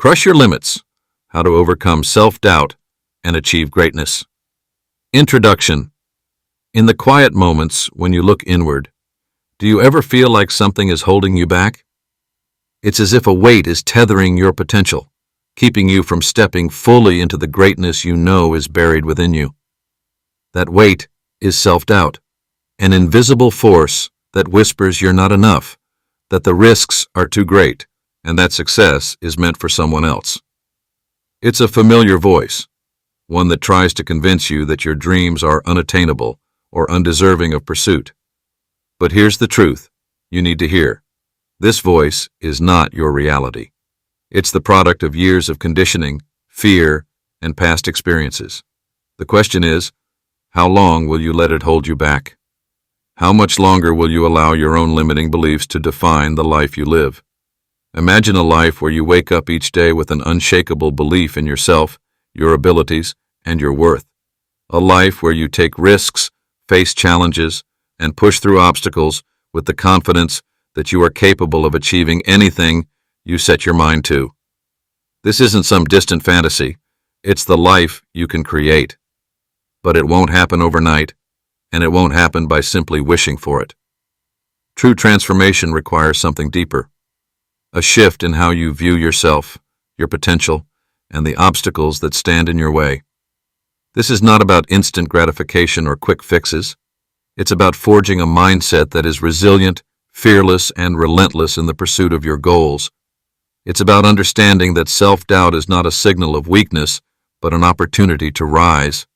Crush your limits. How to overcome self-doubt and achieve greatness. Introduction. In the quiet moments when you look inward, do you ever feel like something is holding you back? It's as if a weight is tethering your potential, keeping you from stepping fully into the greatness you know is buried within you. That weight is self-doubt, an invisible force that whispers you're not enough, that the risks are too great, and that success is meant for someone else. It's a familiar voice, one that tries to convince you that your dreams are unattainable or undeserving of pursuit. But here's the truth you need to hear. This voice is not your reality. It's the product of years of conditioning, fear, and past experiences. The question is, how long will you let it hold you back? How much longer will you allow your own limiting beliefs to define the life you live? Imagine a life where you wake up each day with an unshakable belief in yourself, your abilities, and your worth. A life where you take risks, face challenges, and push through obstacles with the confidence that you are capable of achieving anything you set your mind to. This isn't some distant fantasy. It's the life you can create. But it won't happen overnight, and it won't happen by simply wishing for it. True transformation requires something deeper. A shift in how you view yourself, your potential, and the obstacles that stand in your way. This is not about instant gratification or quick fixes. It's about forging a mindset that is resilient, fearless, and relentless in the pursuit of your goals. It's about understanding that self-doubt is not a signal of weakness, but an opportunity to rise.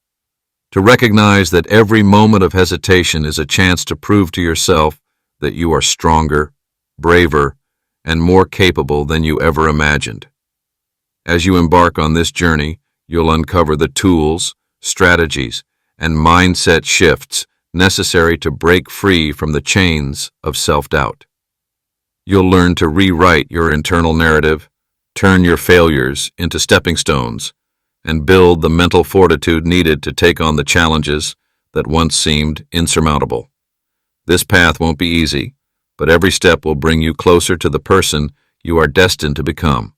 To recognize that every moment of hesitation is a chance to prove to yourself that you are stronger, braver, and more capable than you ever imagined. As you embark on this journey, you'll uncover the tools, strategies, and mindset shifts necessary to break free from the chains of self-doubt. You'll learn to rewrite your internal narrative, turn your failures into stepping stones, and build the mental fortitude needed to take on the challenges that once seemed insurmountable. This path won't be easy, but every step will bring you closer to the person you are destined to become.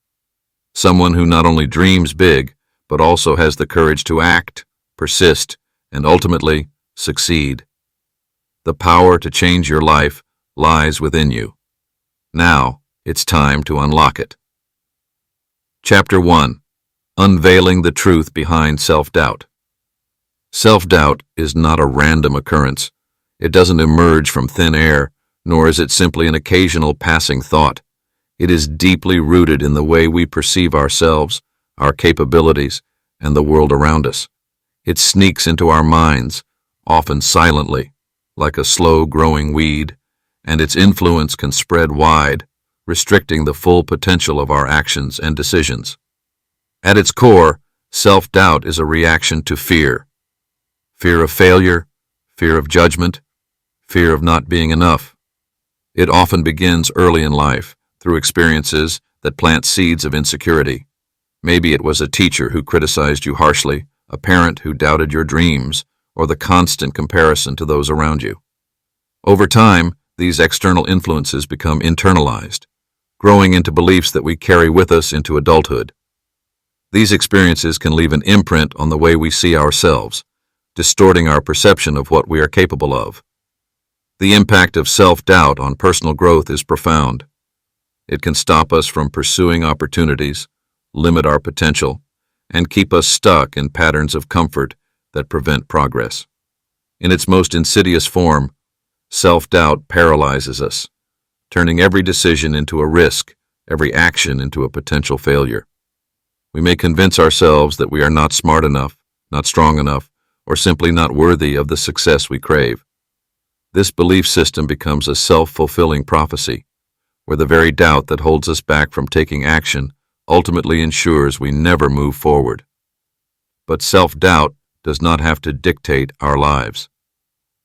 Someone who not only dreams big, but also has the courage to act, persist, and ultimately succeed. The power to change your life lies within you. Now, it's time to unlock it. Chapter 1. Unveiling the truth behind self-doubt. Self-doubt is not a random occurrence. It doesn't emerge from thin air, nor is it simply an occasional passing thought. It is deeply rooted in the way we perceive ourselves, our capabilities, and the world around us. It sneaks into our minds, often silently, like a slow-growing weed, and its influence can spread wide, restricting the full potential of our actions and decisions. At its core, self-doubt is a reaction to fear. Fear of failure, fear of judgment, fear of not being enough. It often begins early in life, through experiences that plant seeds of insecurity. Maybe it was a teacher who criticized you harshly, a parent who doubted your dreams, or the constant comparison to those around you. Over time, these external influences become internalized, growing into beliefs that we carry with us into adulthood. These experiences can leave an imprint on the way we see ourselves, distorting our perception of what we are capable of. The impact of self-doubt on personal growth is profound. It can stop us from pursuing opportunities, limit our potential, and keep us stuck in patterns of comfort that prevent progress. In its most insidious form, self-doubt paralyzes us, turning every decision into a risk, every action into a potential failure. We may convince ourselves that we are not smart enough, not strong enough, or simply not worthy of the success we crave. This belief system becomes a self-fulfilling prophecy, where the very doubt that holds us back from taking action ultimately ensures we never move forward. But self-doubt does not have to dictate our lives.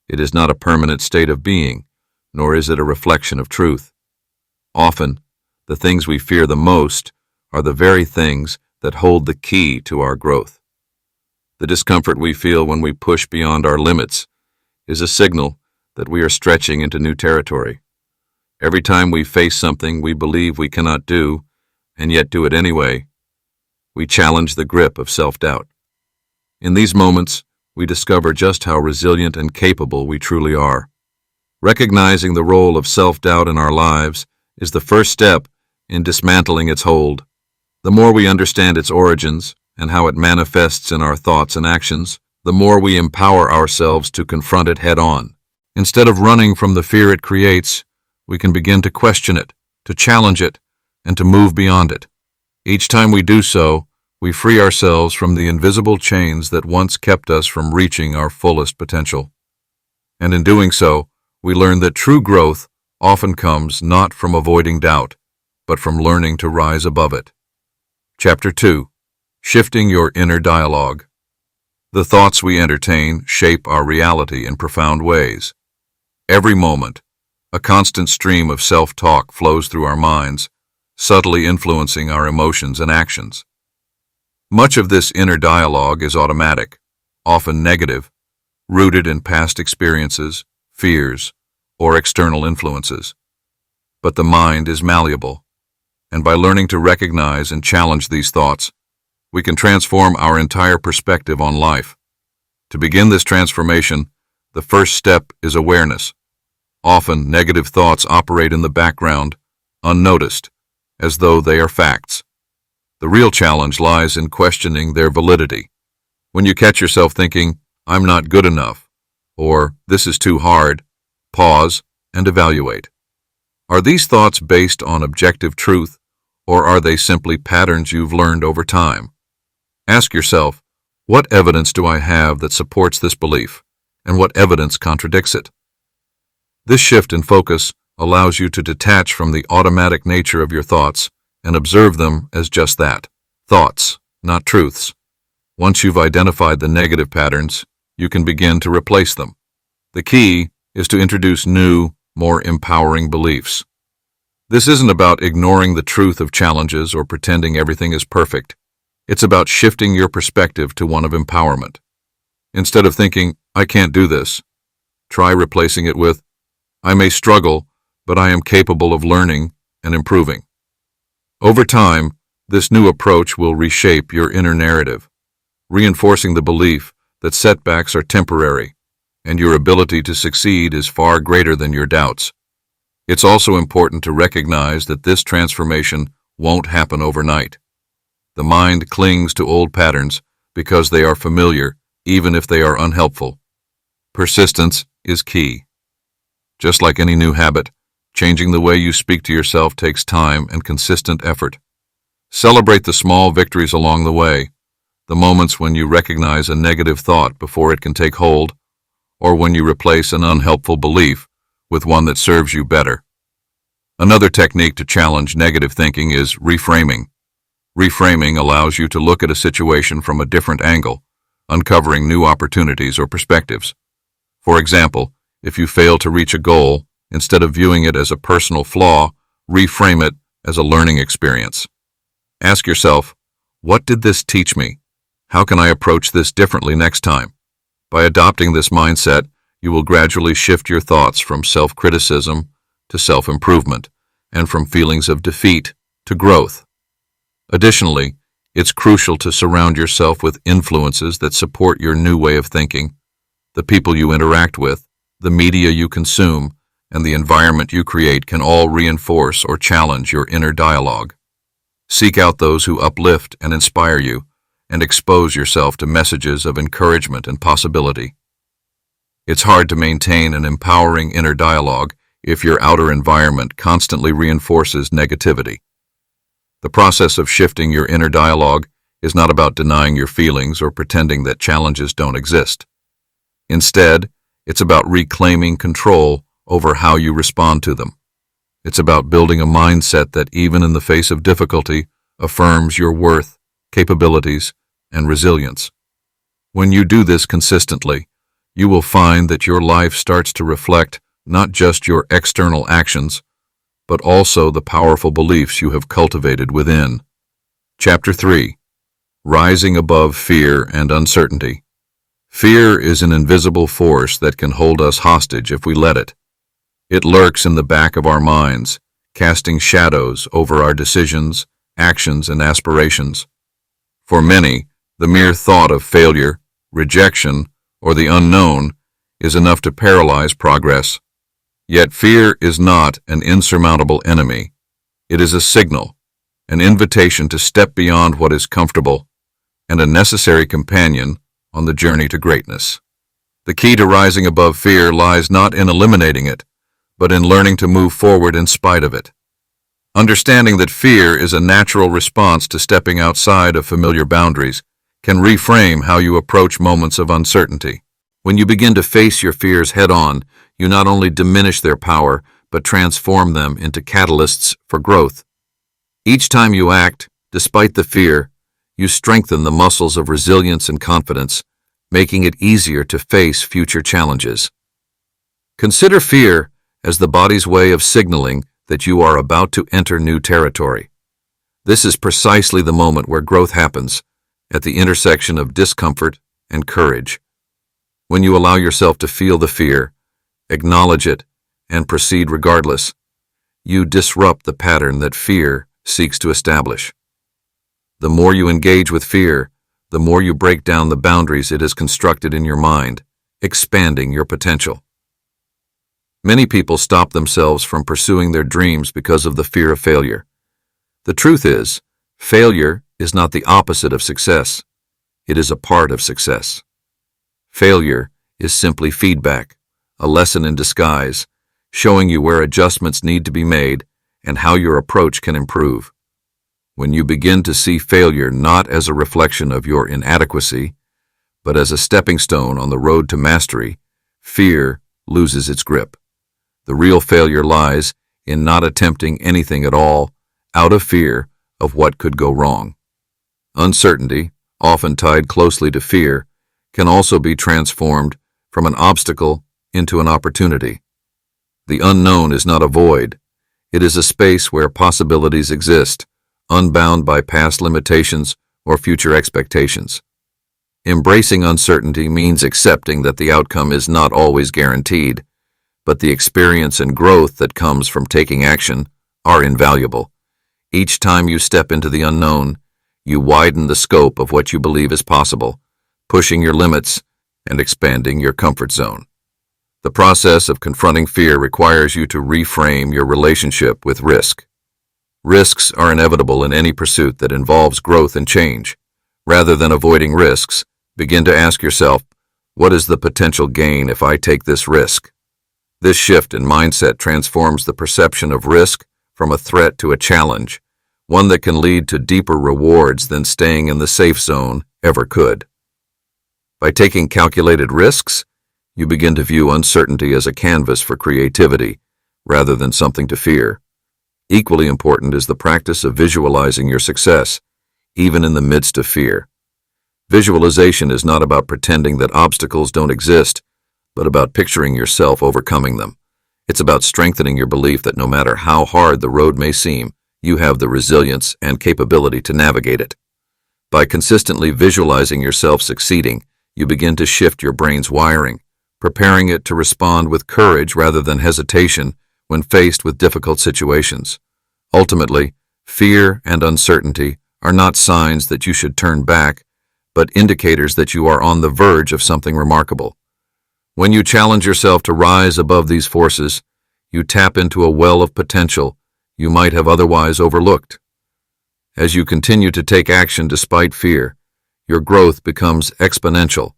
It is not a permanent state of being, nor is it a reflection of truth. Often, the things we fear the most are the very things that hold the key to our growth. The discomfort we feel when we push beyond our limits is a signal that we are stretching into new territory. Every time we face something we believe we cannot do, and yet do it anyway, we challenge the grip of self-doubt. In these moments, we discover just how resilient and capable we truly are. Recognizing the role of self-doubt in our lives is the first step in dismantling its hold. The more we understand its origins and how it manifests in our thoughts and actions, the more we empower ourselves to confront it head-on. Instead of running from the fear it creates, we can begin to question it, to challenge it, and to move beyond it. Each time we do so, we free ourselves from the invisible chains that once kept us from reaching our fullest potential. And in doing so, we learn that true growth often comes not from avoiding doubt, but from learning to rise above it. Chapter 2. Shifting your inner dialogue. The thoughts we entertain shape our reality in profound ways. Every moment, a constant stream of self-talk flows through our minds, subtly influencing our emotions and actions. Much of this inner dialogue is automatic, often negative, rooted in past experiences, fears, or external influences. But the mind is malleable, and by learning to recognize and challenge these thoughts, we can transform our entire perspective on life. To begin this transformation, the first step is awareness. Often, negative thoughts operate in the background, unnoticed, as though they are facts. The real challenge lies in questioning their validity. When you catch yourself thinking, "I'm not good enough," or "this is too hard," pause and evaluate. Are these thoughts based on objective truth, or are they simply patterns you've learned over time? Ask yourself, what evidence do I have that supports this belief, and what evidence contradicts it? This shift in focus allows you to detach from the automatic nature of your thoughts and observe them as just that, thoughts, not truths. Once you've identified the negative patterns, you can begin to replace them. The key is to introduce new, more empowering beliefs. This isn't about ignoring the truth of challenges or pretending everything is perfect. It's about shifting your perspective to one of empowerment. Instead of thinking, "I can't do this," try replacing it with, "I may struggle, but I am capable of learning and improving." Over time, this new approach will reshape your inner narrative, reinforcing the belief that setbacks are temporary and your ability to succeed is far greater than your doubts. It's also important to recognize that this transformation won't happen overnight. The mind clings to old patterns because they are familiar, even if they are unhelpful. Persistence is key. Just like any new habit, changing the way you speak to yourself takes time and consistent effort. Celebrate the small victories along the way, the moments when you recognize a negative thought before it can take hold, or when you replace an unhelpful belief with one that serves you better. Another technique to challenge negative thinking is reframing. Reframing allows you to look at a situation from a different angle, uncovering new opportunities or perspectives. For example, if you fail to reach a goal, instead of viewing it as a personal flaw, reframe it as a learning experience. Ask yourself, what did this teach me? How can I approach this differently next time? By adopting this mindset, you will gradually shift your thoughts from self-criticism to self-improvement, and from feelings of defeat to growth. Additionally, it's crucial to surround yourself with influences that support your new way of thinking. The people you interact with, the media you consume, and the environment you create can all reinforce or challenge your inner dialogue. Seek out those who uplift and inspire you, and expose yourself to messages of encouragement and possibility. It's hard to maintain an empowering inner dialogue if your outer environment constantly reinforces negativity. The process of shifting your inner dialogue is not about denying your feelings or pretending that challenges don't exist. Instead, it's about reclaiming control over how you respond to them. It's about building a mindset that, even in the face of difficulty, affirms your worth, capabilities, and resilience. When you do this consistently, you will find that your life starts to reflect not just your external actions, but also the powerful beliefs you have cultivated within. Chapter 3. Rising above fear and uncertainty. Fear is an invisible force that can hold us hostage if we let it. It lurks in the back of our minds, casting shadows over our decisions, actions, and aspirations. For many, the mere thought of failure, rejection, or the unknown is enough to paralyze progress. Yet fear is not an insurmountable enemy. It is a signal, an invitation to step beyond what is comfortable, and a necessary companion on the journey to greatness. The key to rising above fear lies not in eliminating it, but in learning to move forward in spite of it. Understanding that fear is a natural response to stepping outside of familiar boundaries can reframe how you approach moments of uncertainty. When you begin to face your fears head-on, you not only diminish their power, but transform them into catalysts for growth. Each time you act, despite the fear, you strengthen the muscles of resilience and confidence, making it easier to face future challenges. Consider fear as the body's way of signaling that you are about to enter new territory. This is precisely the moment where growth happens, at the intersection of discomfort and courage. When you allow yourself to feel the fear, acknowledge it, and proceed regardless, you disrupt the pattern that fear seeks to establish. The more you engage with fear, the more you break down the boundaries it has constructed in your mind, expanding your potential. Many people stop themselves from pursuing their dreams because of the fear of failure. The truth is, failure is not the opposite of success. It is a part of success. Failure is simply feedback, a lesson in disguise, showing you where adjustments need to be made and how your approach can improve. When you begin to see failure not as a reflection of your inadequacy, but as a stepping stone on the road to mastery, fear loses its grip. The real failure lies in not attempting anything at all out of fear of what could go wrong. Uncertainty, often tied closely to fear, can also be transformed from an obstacle into an opportunity. The unknown is not a void. It is a space where possibilities exist, unbound by past limitations or future expectations. Embracing uncertainty means accepting that the outcome is not always guaranteed, but the experience and growth that comes from taking action are invaluable. Each time you step into the unknown, you widen the scope of what you believe is possible, pushing your limits and expanding your comfort zone. The process of confronting fear requires you to reframe your relationship with risk. Risks are inevitable in any pursuit that involves growth and change. Rather than avoiding risks, begin to ask yourself, what is the potential gain if I take this risk? This shift in mindset transforms the perception of risk from a threat to a challenge, one that can lead to deeper rewards than staying in the safe zone ever could. By taking calculated risks, you begin to view uncertainty as a canvas for creativity, rather than something to fear. Equally important is the practice of visualizing your success, even in the midst of fear. Visualization is not about pretending that obstacles don't exist, but about picturing yourself overcoming them. It's about strengthening your belief that no matter how hard the road may seem, you have the resilience and capability to navigate it. By consistently visualizing yourself succeeding, you begin to shift your brain's wiring, preparing it to respond with courage rather than hesitation when faced with difficult situations. Ultimately, fear and uncertainty are not signs that you should turn back, but indicators that you are on the verge of something remarkable. When you challenge yourself to rise above these forces, you tap into a well of potential you might have otherwise overlooked. As you continue to take action despite fear, your growth becomes exponential,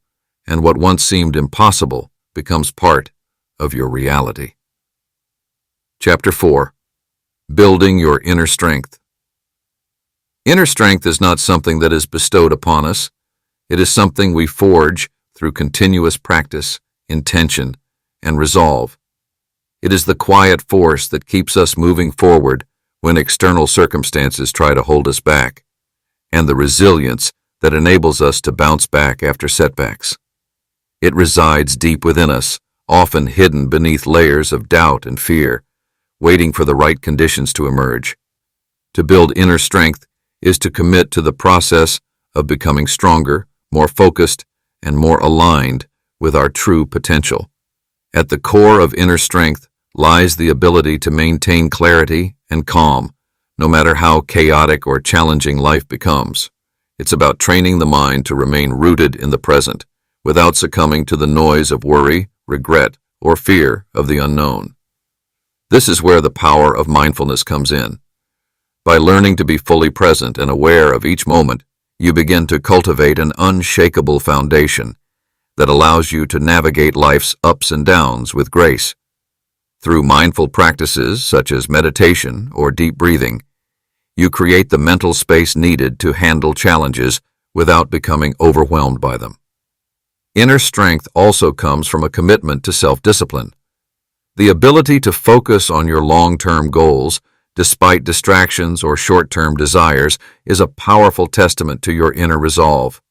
and what once seemed impossible becomes part of your reality. Chapter 4. Building your inner strength. Inner strength is not something that is bestowed upon us. It is something we forge through continuous practice, intention, and resolve. It is the quiet force that keeps us moving forward when external circumstances try to hold us back, and the resilience that enables us to bounce back after setbacks. It resides deep within us, often hidden beneath layers of doubt and fear, waiting for the right conditions to emerge. To build inner strength is to commit to the process of becoming stronger, more focused, and more aligned with our true potential. At the core of inner strength lies the ability to maintain clarity and calm, no matter how chaotic or challenging life becomes. It's about training the mind to remain rooted in the present, without succumbing to the noise of worry, regret, or fear of the unknown. This is where the power of mindfulness comes in. By learning to be fully present and aware of each moment, you begin to cultivate an unshakable foundation that allows you to navigate life's ups and downs with grace. Through mindful practices such as meditation or deep breathing, you create the mental space needed to handle challenges without becoming overwhelmed by them. Inner strength also comes from a commitment to self-discipline. The ability to focus on your long-term goals despite distractions or short-term desires is a powerful testament to your inner resolve.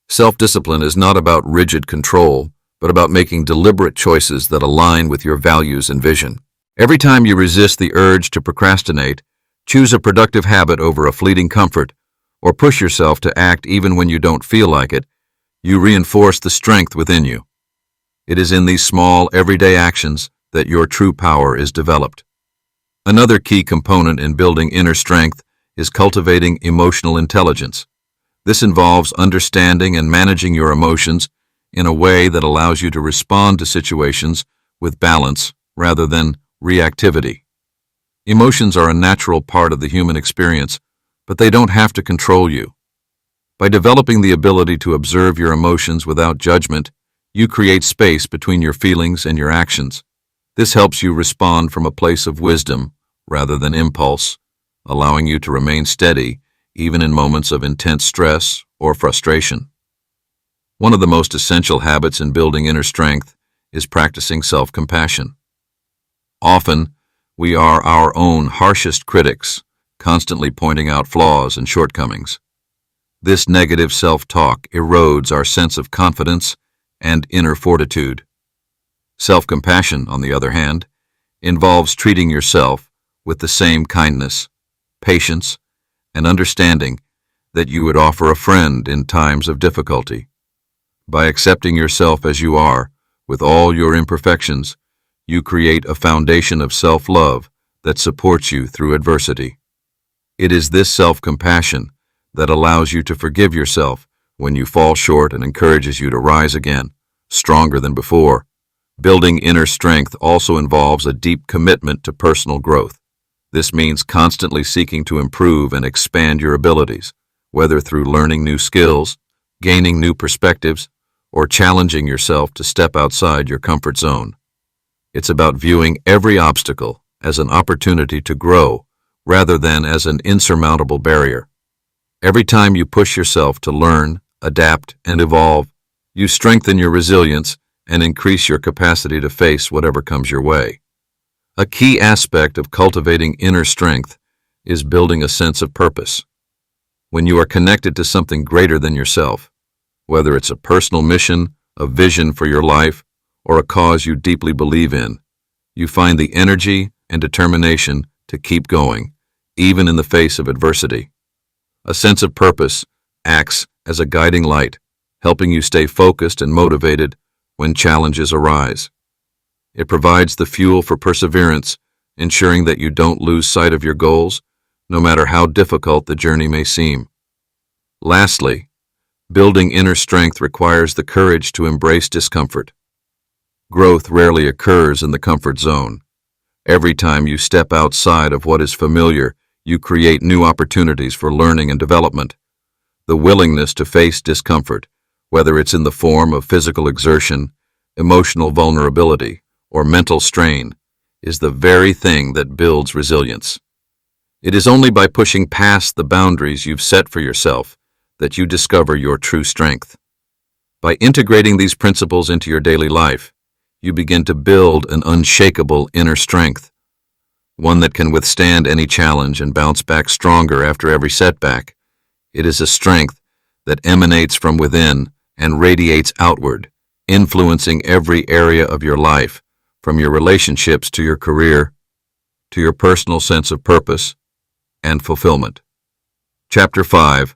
Self-discipline is not about rigid control, but about making deliberate choices that align with your values and vision. Every time you resist the urge to procrastinate, choose a productive habit over a fleeting comfort, or push yourself to act even when you don't feel like it, you reinforce the strength within you. It is in these small, everyday actions that your true power is developed. Another key component in building inner strength is cultivating emotional intelligence. This involves understanding and managing your emotions in a way that allows you to respond to situations with balance rather than reactivity. Emotions are a natural part of the human experience, but they don't have to control you. By developing the ability to observe your emotions without judgment, you create space between your feelings and your actions. This helps you respond from a place of wisdom rather than impulse, allowing you to remain steady even in moments of intense stress or frustration. One of the most essential habits in building inner strength is practicing self-compassion. Often, we are our own harshest critics, constantly pointing out flaws and shortcomings. This negative self-talk erodes our sense of confidence and inner fortitude. Self-compassion, on the other hand, involves treating yourself with the same kindness, patience, and understanding that you would offer a friend in times of difficulty. By accepting yourself as you are, with all your imperfections, you create a foundation of self-love that supports you through adversity. It is this self-compassion that allows you to forgive yourself when you fall short and encourages you to rise again, stronger than before. Building inner strength also involves a deep commitment to personal growth. This means constantly seeking to improve and expand your abilities, whether through learning new skills, gaining new perspectives, or challenging yourself to step outside your comfort zone. It's about viewing every obstacle as an opportunity to grow rather than as an insurmountable barrier. Every time you push yourself to learn, adapt, and evolve, you strengthen your resilience and increase your capacity to face whatever comes your way. A key aspect of cultivating inner strength is building a sense of purpose. When you are connected to something greater than yourself, whether it's a personal mission, a vision for your life, or a cause you deeply believe in, you find the energy and determination to keep going, even in the face of adversity. A sense of purpose acts as a guiding light, helping you stay focused and motivated when challenges arise. It provides the fuel for perseverance, ensuring that you don't lose sight of your goals, no matter how difficult the journey may seem. Lastly, building inner strength requires the courage to embrace discomfort. Growth rarely occurs in the comfort zone. Every time you step outside of what is familiar, you create new opportunities for learning and development. The willingness to face discomfort, whether it's in the form of physical exertion, emotional vulnerability, or mental strain, is the very thing that builds resilience. It is only by pushing past the boundaries you've set for yourself that you discover your true strength. By integrating these principles into your daily life, you begin to build an unshakable inner strength, one that can withstand any challenge and bounce back stronger after every setback. It is a strength that emanates from within and radiates outward, influencing every area of your life, from your relationships to your career, to your personal sense of purpose and fulfillment. Chapter 5.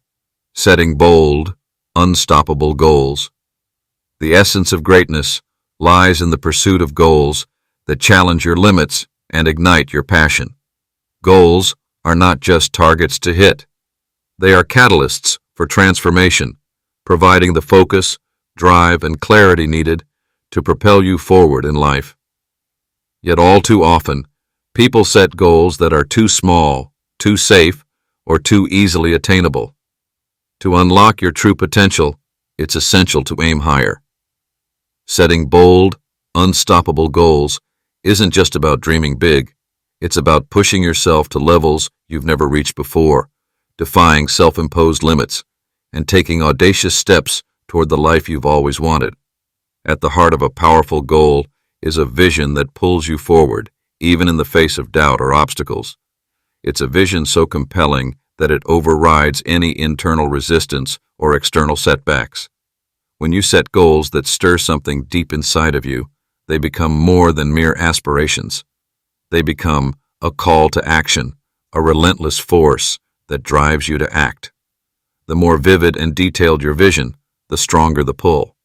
Setting Bold, Unstoppable Goals. The essence of greatness lies in the pursuit of goals that challenge your limits and ignite your passion. Goals are not just targets to hit. They are catalysts for transformation, providing the focus, drive, and clarity needed to propel you forward in life. Yet all too often, people set goals that are too small, too safe, or too easily attainable. To unlock your true potential, it's essential to aim higher. Setting bold, unstoppable goals isn't just about dreaming big. It's about pushing yourself to levels you've never reached before, defying self-imposed limits, and taking audacious steps toward the life you've always wanted. At the heart of a powerful goal is a vision that pulls you forward, even in the face of doubt or obstacles. It's a vision so compelling that it overrides any internal resistance or external setbacks. When you set goals that stir something deep inside of you, they become more than mere aspirations. They become a call to action, a relentless force that drives you to act. The more vivid and detailed your vision, the stronger the pull.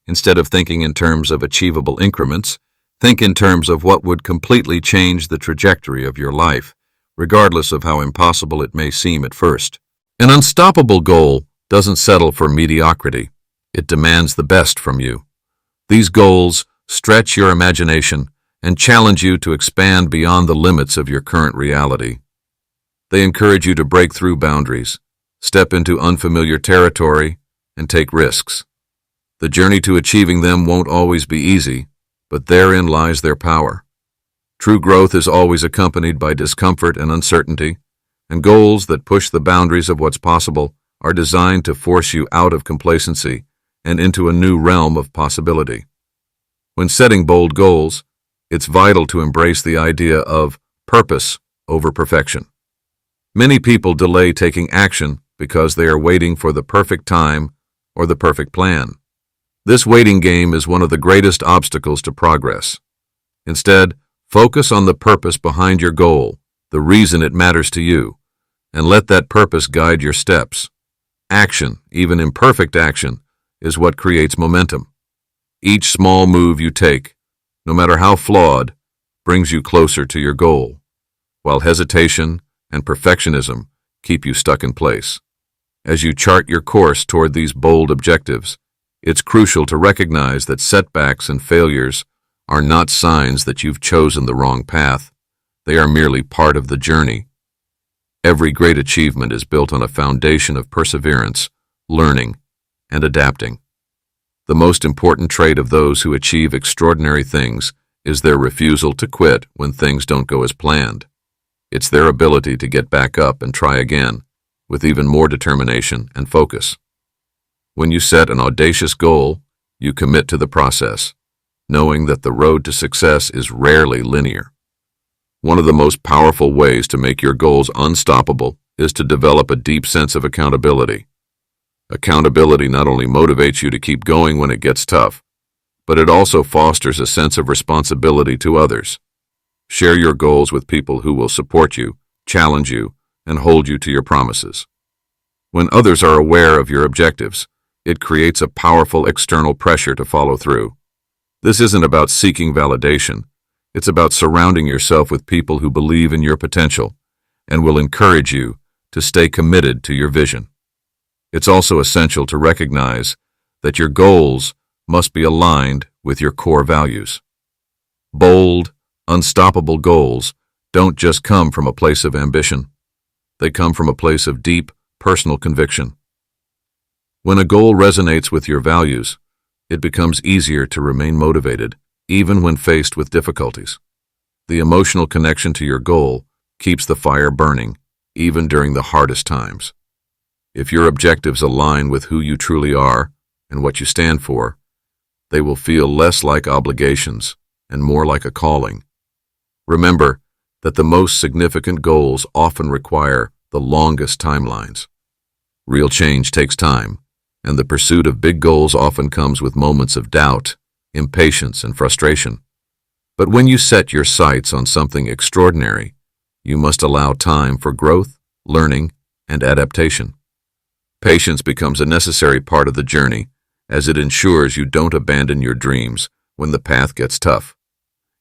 Instead of thinking in terms of achievable increments, think in terms of what would completely change the trajectory of your life, regardless of how impossible it may seem at first. An unstoppable goal doesn't settle for mediocrity. It demands the best from you. These goals stretch your imagination and challenge you to expand beyond the limits of your current reality. They encourage you to break through boundaries, step into unfamiliar territory, and take risks. The journey to achieving them won't always be easy, but therein lies their power. True growth is always accompanied by discomfort and uncertainty, and goals that push the boundaries of what's possible are designed to force you out of complacency and into a new realm of possibility. When setting bold goals, it's vital to embrace the idea of purpose over perfection. Many people delay taking action because they are waiting for the perfect time or the perfect plan. This waiting game is one of the greatest obstacles to progress. Instead, focus on the purpose behind your goal, the reason it matters to you, and let that purpose guide your steps. Action, even imperfect action, is what creates momentum. Each small move you take, no matter how flawed, brings you closer to your goal, while hesitation and perfectionism keep you stuck in place. As you chart your course toward these bold objectives, it's crucial to recognize that setbacks and failures are not signs that you've chosen the wrong path. They are merely part of the journey. Every great achievement is built on a foundation of perseverance, learning, and adapting. The most important trait of those who achieve extraordinary things is their refusal to quit when things don't go as planned. It's their ability to get back up and try again, with even more determination and focus. When you set an audacious goal, you commit to the process, knowing that the road to success is rarely linear. One of the most powerful ways to make your goals unstoppable is to develop a deep sense of accountability. Accountability not only motivates you to keep going when it gets tough, but it also fosters a sense of responsibility to others. Share your goals with people who will support you, challenge you, and hold you to your promises. When others are aware of your objectives, it creates a powerful external pressure to follow through. This isn't about seeking validation. It's about surrounding yourself with people who believe in your potential and will encourage you to stay committed to your vision. It's also essential to recognize that your goals must be aligned with your core values. Bold, unstoppable goals don't just come from a place of ambition. They come from a place of deep, personal conviction. When a goal resonates with your values, it becomes easier to remain motivated, even when faced with difficulties. The emotional connection to your goal keeps the fire burning, even during the hardest times. If your objectives align with who you truly are and what you stand for, they will feel less like obligations and more like a calling. Remember that the most significant goals often require the longest timelines. Real change takes time, and the pursuit of big goals often comes with moments of doubt, impatience, and frustration. But when you set your sights on something extraordinary, you must allow time for growth, learning, and adaptation. Patience becomes a necessary part of the journey, as it ensures you don't abandon your dreams when the path gets tough.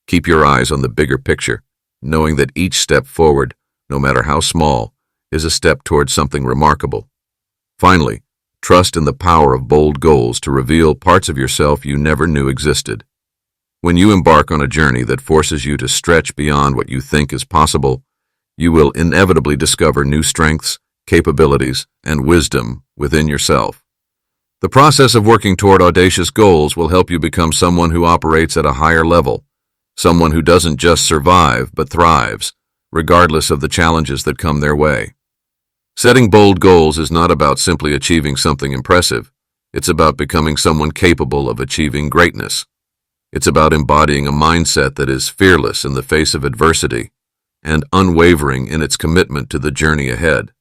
Keep your eyes on the bigger picture, knowing that each step forward, no matter how small, is a step towards something remarkable. Finally, trust in the power of bold goals to reveal parts of yourself you never knew existed. When you embark on a journey that forces you to stretch beyond what you think is possible, you will inevitably discover new strengths, capabilities, and wisdom within yourself. The process of working toward audacious goals will help you become someone who operates at a higher level, someone who doesn't just survive but thrives, regardless of the challenges that come their way. Setting bold goals is not about simply achieving something impressive. It's about becoming someone capable of achieving greatness. It's about embodying a mindset that is fearless in the face of adversity and unwavering in its commitment to the journey ahead.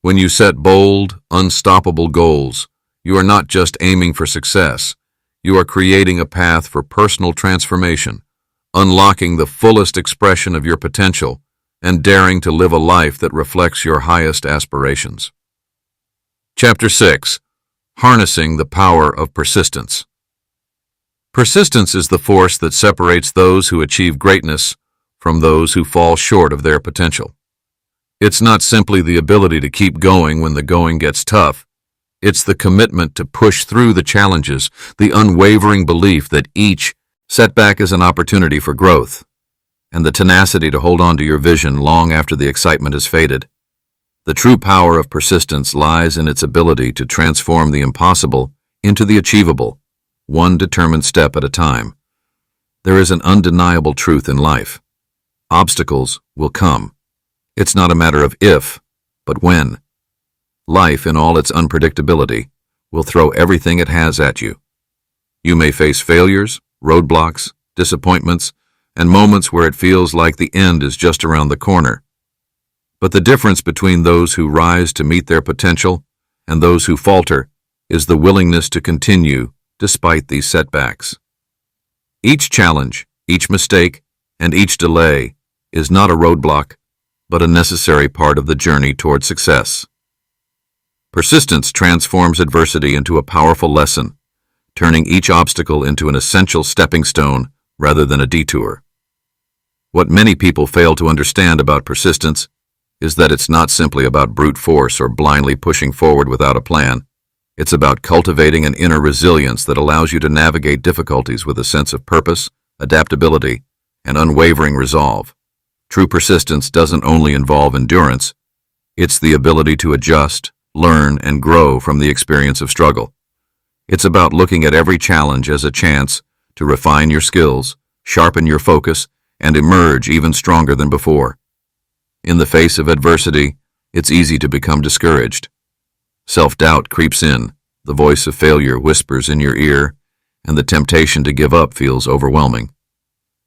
When you set bold, unstoppable goals, you are not just aiming for success. You are creating a path for personal transformation, unlocking the fullest expression of your potential, and daring to live a life that reflects your highest aspirations. Chapter 6. Harnessing the Power of Persistence. Persistence is the force that separates those who achieve greatness from those who fall short of their potential. It's not simply the ability to keep going when the going gets tough. It's the commitment to push through the challenges, the unwavering belief that each setback is an opportunity for growth, and the tenacity to hold on to your vision long after the excitement has faded. The true power of persistence lies in its ability to transform the impossible into the achievable, one determined step at a time. There is an undeniable truth in life. Obstacles will come. It's not a matter of if, but when. Life, in all its unpredictability, will throw everything it has at you. You may face failures, roadblocks, disappointments, and moments where it feels like the end is just around the corner. But the difference between those who rise to meet their potential and those who falter is the willingness to continue despite these setbacks. Each challenge, each mistake, and each delay is not a roadblock, but a necessary part of the journey toward success. Persistence transforms adversity into a powerful lesson, turning each obstacle into an essential stepping stone rather than a detour. What many people fail to understand about persistence is that it's not simply about brute force or blindly pushing forward without a plan. It's about cultivating an inner resilience that allows you to navigate difficulties with a sense of purpose, adaptability, and unwavering resolve. True persistence doesn't only involve endurance, it's the ability to adjust, learn, and grow from the experience of struggle. It's about looking at every challenge as a chance to refine your skills, sharpen your focus, and emerge even stronger than before. In the face of adversity, it's easy to become discouraged. Self-doubt creeps in, the voice of failure whispers in your ear, and the temptation to give up feels overwhelming.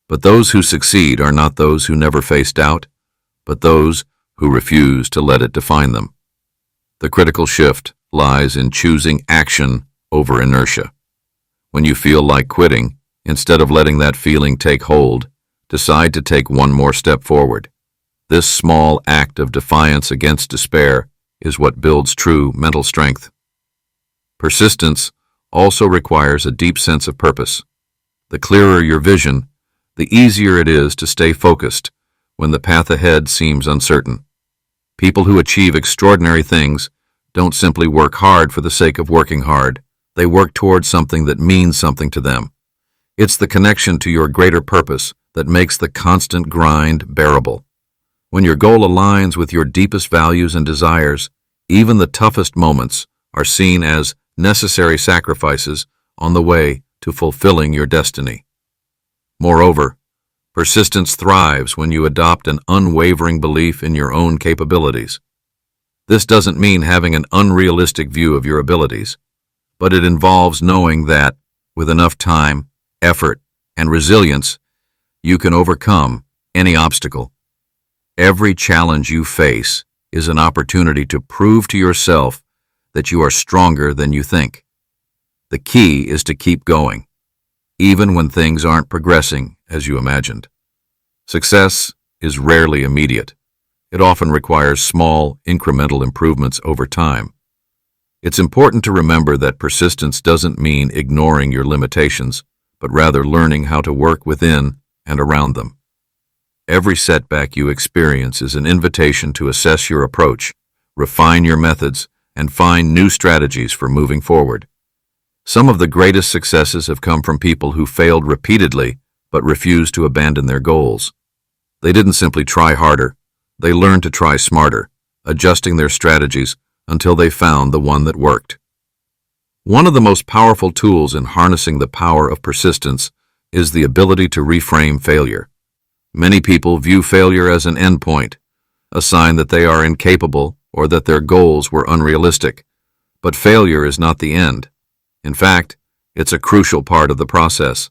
But those who succeed are not those who never face doubt, but those who refuse to let it define them. The critical shift lies in choosing action over inertia. When you feel like quitting, instead of letting that feeling take hold, decide to take one more step forward. This small act of defiance against despair is what builds true mental strength. Persistence also requires a deep sense of purpose. The clearer your vision, the easier it is to stay focused when the path ahead seems uncertain. People who achieve extraordinary things don't simply work hard for the sake of working hard. They work towards something that means something to them. It's the connection to your greater purpose that makes the constant grind bearable. When your goal aligns with your deepest values and desires, even the toughest moments are seen as necessary sacrifices on the way to fulfilling your destiny. Moreover, persistence thrives when you adopt an unwavering belief in your own capabilities. This doesn't mean having an unrealistic view of your abilities, but it involves knowing that, with enough time, effort, and resilience, you can overcome any obstacle. Every challenge you face is an opportunity to prove to yourself that you are stronger than you think. The key is to keep going, even when things aren't progressing as you imagined. Success is rarely immediate. It often requires small, incremental improvements over time. It's important to remember that persistence doesn't mean ignoring your limitations, but rather learning how to work within and around them. Every setback you experience is an invitation to assess your approach, refine your methods, and find new strategies for moving forward. Some of the greatest successes have come from people who failed repeatedly but refused to abandon their goals. They didn't simply try harder, they learned to try smarter, adjusting their strategies until they found the one that worked. One of the most powerful tools in harnessing the power of persistence is the ability to reframe failure. Many people view failure as an endpoint, a sign that they are incapable or that their goals were unrealistic. But failure is not the end. In fact, it's a crucial part of the process.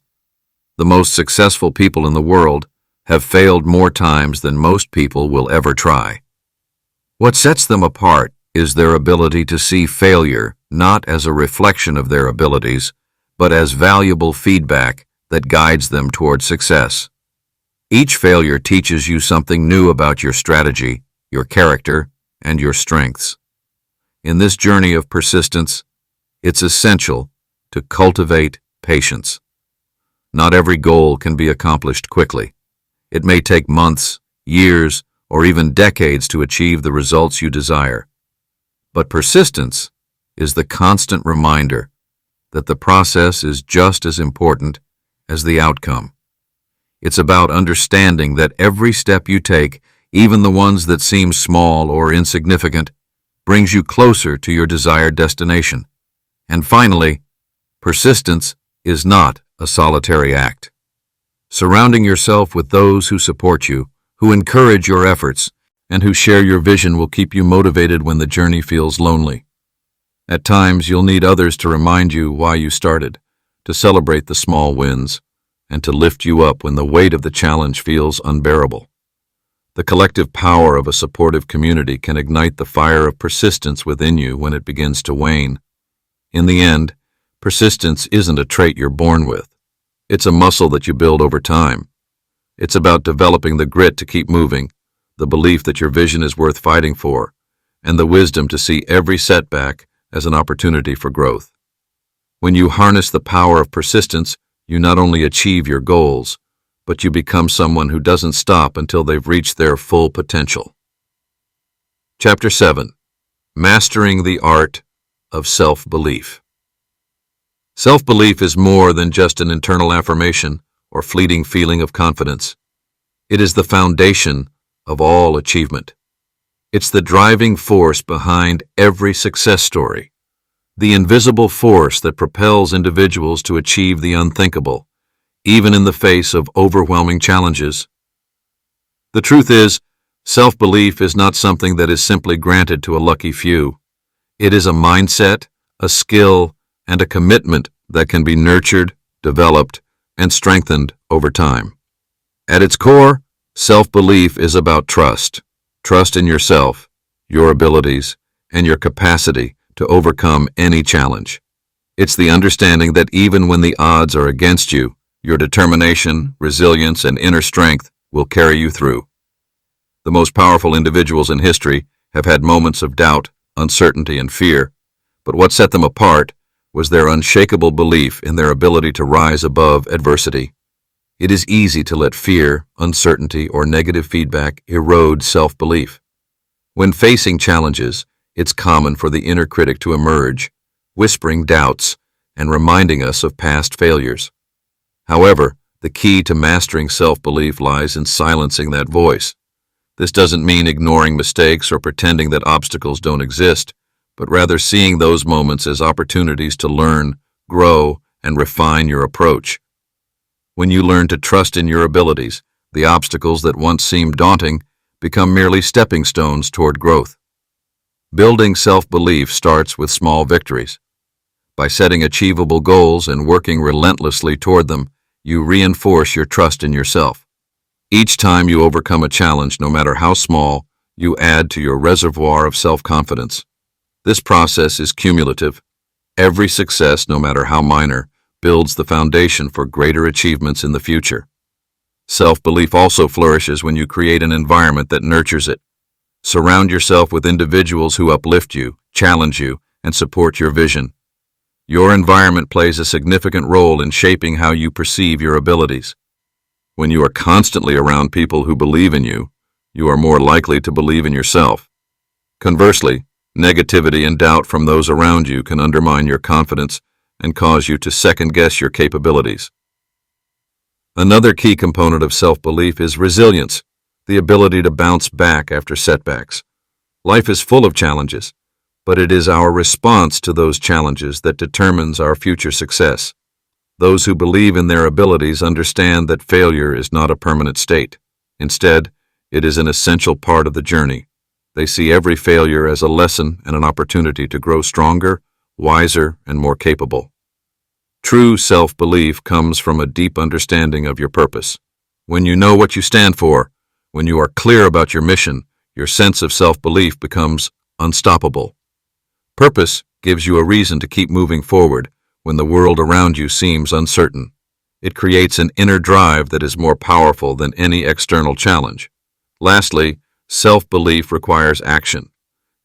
The most successful people in the world have failed more times than most people will ever try. What sets them apart is their ability to see failure not as a reflection of their abilities, but as valuable feedback that guides them toward success. Each failure teaches you something new about your strategy, your character, and your strengths. In this journey of persistence, it's essential to cultivate patience. Not every goal can be accomplished quickly. It may take months, years, or even decades to achieve the results you desire. But persistence is the constant reminder that the process is just as important as the outcome. It's about understanding that every step you take, even the ones that seem small or insignificant, brings you closer to your desired destination. And finally, persistence is not a solitary act. Surrounding yourself with those who support you, who encourage your efforts, and who share your vision will keep you motivated when the journey feels lonely. At times, you'll need others to remind you why you started, to celebrate the small wins, and to lift you up when the weight of the challenge feels unbearable. The collective power of a supportive community can ignite the fire of persistence within you when it begins to wane. In the end, persistence isn't a trait you're born with. It's a muscle that you build over time. It's about developing the grit to keep moving, the belief that your vision is worth fighting for, and the wisdom to see every setback as an opportunity for growth. When you harness the power of persistence, you not only achieve your goals, but you become someone who doesn't stop until they've reached their full potential. Chapter 7. Mastering the Art of Self-Belief. Self-belief is more than just an internal affirmation or fleeting feeling of confidence. It is the foundation of all achievement. It's the driving force behind every success story, the invisible force that propels individuals to achieve the unthinkable, even in the face of overwhelming challenges. The truth is, self-belief is not something that is simply granted to a lucky few. It is a mindset, a skill, and a commitment that can be nurtured, developed, and strengthened over time. At its core, self-belief is about trust. Trust in yourself, your abilities, and your capacity to overcome any challenge. It's the understanding that even when the odds are against you, your determination, resilience, and inner strength will carry you through. The most powerful individuals in history have had moments of doubt, uncertainty, and fear, but what set them apart was their unshakable belief in their ability to rise above adversity. It is easy to let fear, uncertainty, or negative feedback erode self-belief. When facing challenges, it's common for the inner critic to emerge, whispering doubts and reminding us of past failures. However, the key to mastering self-belief lies in silencing that voice. This doesn't mean ignoring mistakes or pretending that obstacles don't exist, but rather seeing those moments as opportunities to learn, grow, and refine your approach. When you learn to trust in your abilities, the obstacles that once seemed daunting become merely stepping stones toward growth. Building self-belief starts with small victories. By setting achievable goals and working relentlessly toward them, you reinforce your trust in yourself. Each time you overcome a challenge, no matter how small, you add to your reservoir of self-confidence. This process is cumulative. Every success, no matter how minor, builds the foundation for greater achievements in the future. Self-belief also flourishes when you create an environment that nurtures it. Surround yourself with individuals who uplift you, challenge you, and support your vision. Your environment plays a significant role in shaping how you perceive your abilities. When you are constantly around people who believe in you, you are more likely to believe in yourself. Conversely, Negativity and doubt from those around you can undermine your confidence and cause you to second-guess your capabilities. Another key component of self-belief is resilience, the ability to bounce back after setbacks. Life is full of challenges, but it is our response to those challenges that determines our future success. Those who believe in their abilities understand that failure is not a permanent state. Instead, it is an essential part of the journey. They see every failure as a lesson and an opportunity to grow stronger, wiser, and more capable. True self-belief comes from a deep understanding of your purpose. When you know what you stand for, when you are clear about your mission, your sense of self-belief becomes unstoppable. Purpose gives you a reason to keep moving forward when the world around you seems uncertain. It creates an inner drive that is more powerful than any external challenge. Lastly, self-belief requires action.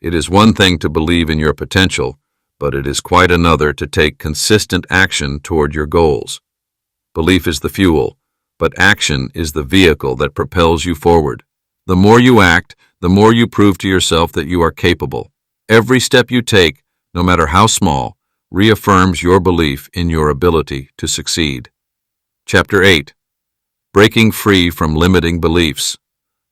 It is one thing to believe in your potential, but it is quite another to take consistent action toward your goals. Belief is the fuel, but action is the vehicle that propels you forward. The more you act, the more you prove to yourself that you are capable. Every step you take, no matter how small, reaffirms your belief in your ability to succeed. Chapter 8. Breaking free from limiting beliefs.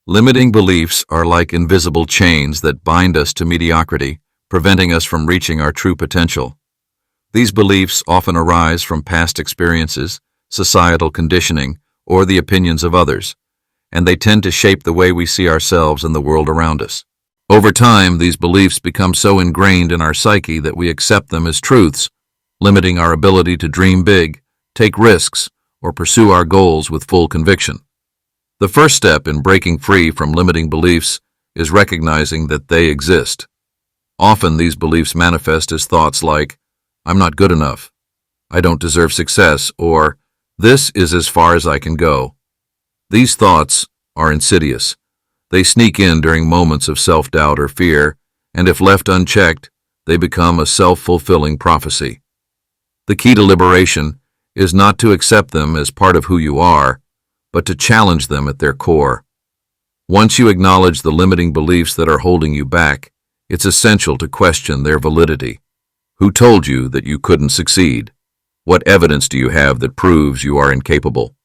Limiting beliefs are like invisible chains that bind us to mediocrity, preventing us from reaching our true potential. These beliefs often arise from past experiences, societal conditioning, or the opinions of others, and they tend to shape the way we see ourselves and the world around us. Over time, these beliefs become so ingrained in our psyche that we accept them as truths, limiting our ability to dream big, take risks, or pursue our goals with full conviction. The first step in breaking free from limiting beliefs is recognizing that they exist. Often these beliefs manifest as thoughts like, "I'm not good enough," "I don't deserve success," or "This is as far as I can go." These thoughts are insidious. They sneak in during moments of self-doubt or fear, and if left unchecked, they become a self-fulfilling prophecy. The key to liberation is not to accept them as part of who you are, but to challenge them at their core. Once you acknowledge the limiting beliefs that are holding you back, it's essential to question their validity. Who told you that you couldn't succeed? What evidence do you have that proves you are incapable?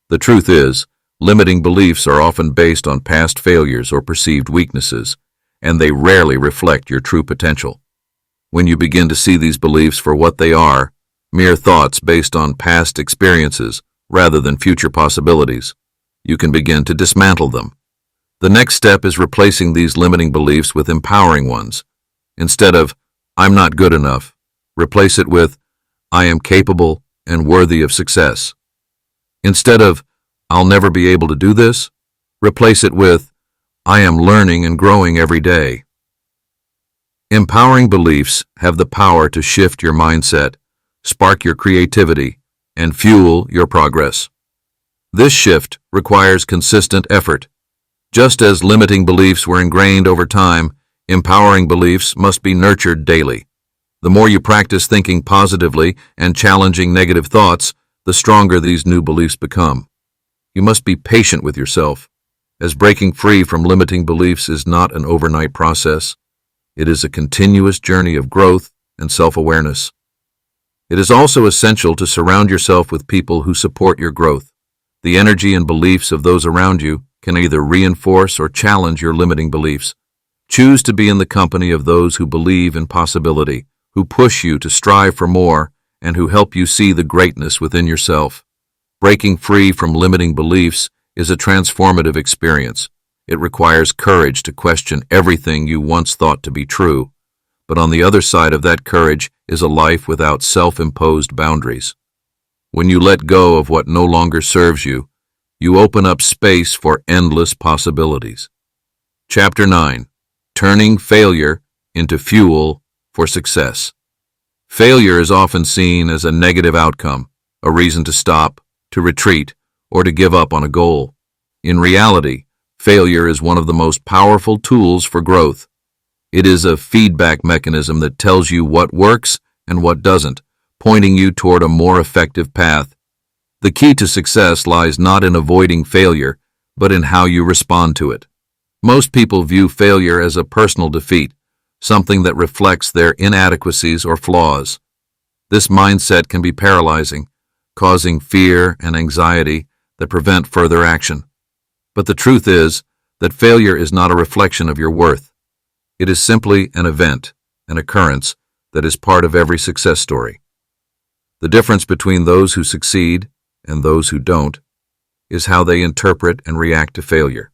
The truth is, limiting beliefs are often based on past failures or perceived weaknesses, and they rarely reflect your true potential. When you begin to see these beliefs for what they are, mere thoughts based on past experiences rather than future possibilities, you can begin to dismantle them. The next step is replacing these limiting beliefs with empowering ones. Instead of, "I'm not good enough," replace it with, "I am capable and worthy of success." Instead of, "I'll never be able to do this," replace it with, "I am learning and growing every day." Empowering beliefs have the power to shift your mindset, spark your creativity, and fuel your progress. This shift requires consistent effort. Just as limiting beliefs were ingrained over time, empowering beliefs must be nurtured daily. The more you practice thinking positively and challenging negative thoughts, the stronger these new beliefs become. You must be patient with yourself, as breaking free from limiting beliefs is not an overnight process. It is a continuous journey of growth and self-awareness. It is also essential to surround yourself with people who support your growth. The energy and beliefs of those around you can either reinforce or challenge your limiting beliefs. Choose to be in the company of those who believe in possibility, who push you to strive for more, and who help you see the greatness within yourself. Breaking free from limiting beliefs is a transformative experience. It requires courage to question everything you once thought to be true. But on the other side of that courage is a life without self-imposed boundaries. When you let go of what no longer serves you, you open up space for endless possibilities. Chapter 9. Turning failure into fuel for success. Failure is often seen as a negative outcome, a reason to stop, to retreat, or to give up on a goal. In reality, failure is one of the most powerful tools for growth. It is a feedback mechanism that tells you what works and what doesn't, pointing you toward a more effective path. The key to success lies not in avoiding failure, but in how you respond to it. Most people view failure as a personal defeat, something that reflects their inadequacies or flaws. This mindset can be paralyzing, causing fear and anxiety that prevent further action. But the truth is that failure is not a reflection of your worth. It is simply an event, an occurrence that is part of every success story. The difference between those who succeed and those who don't is how they interpret and react to failure.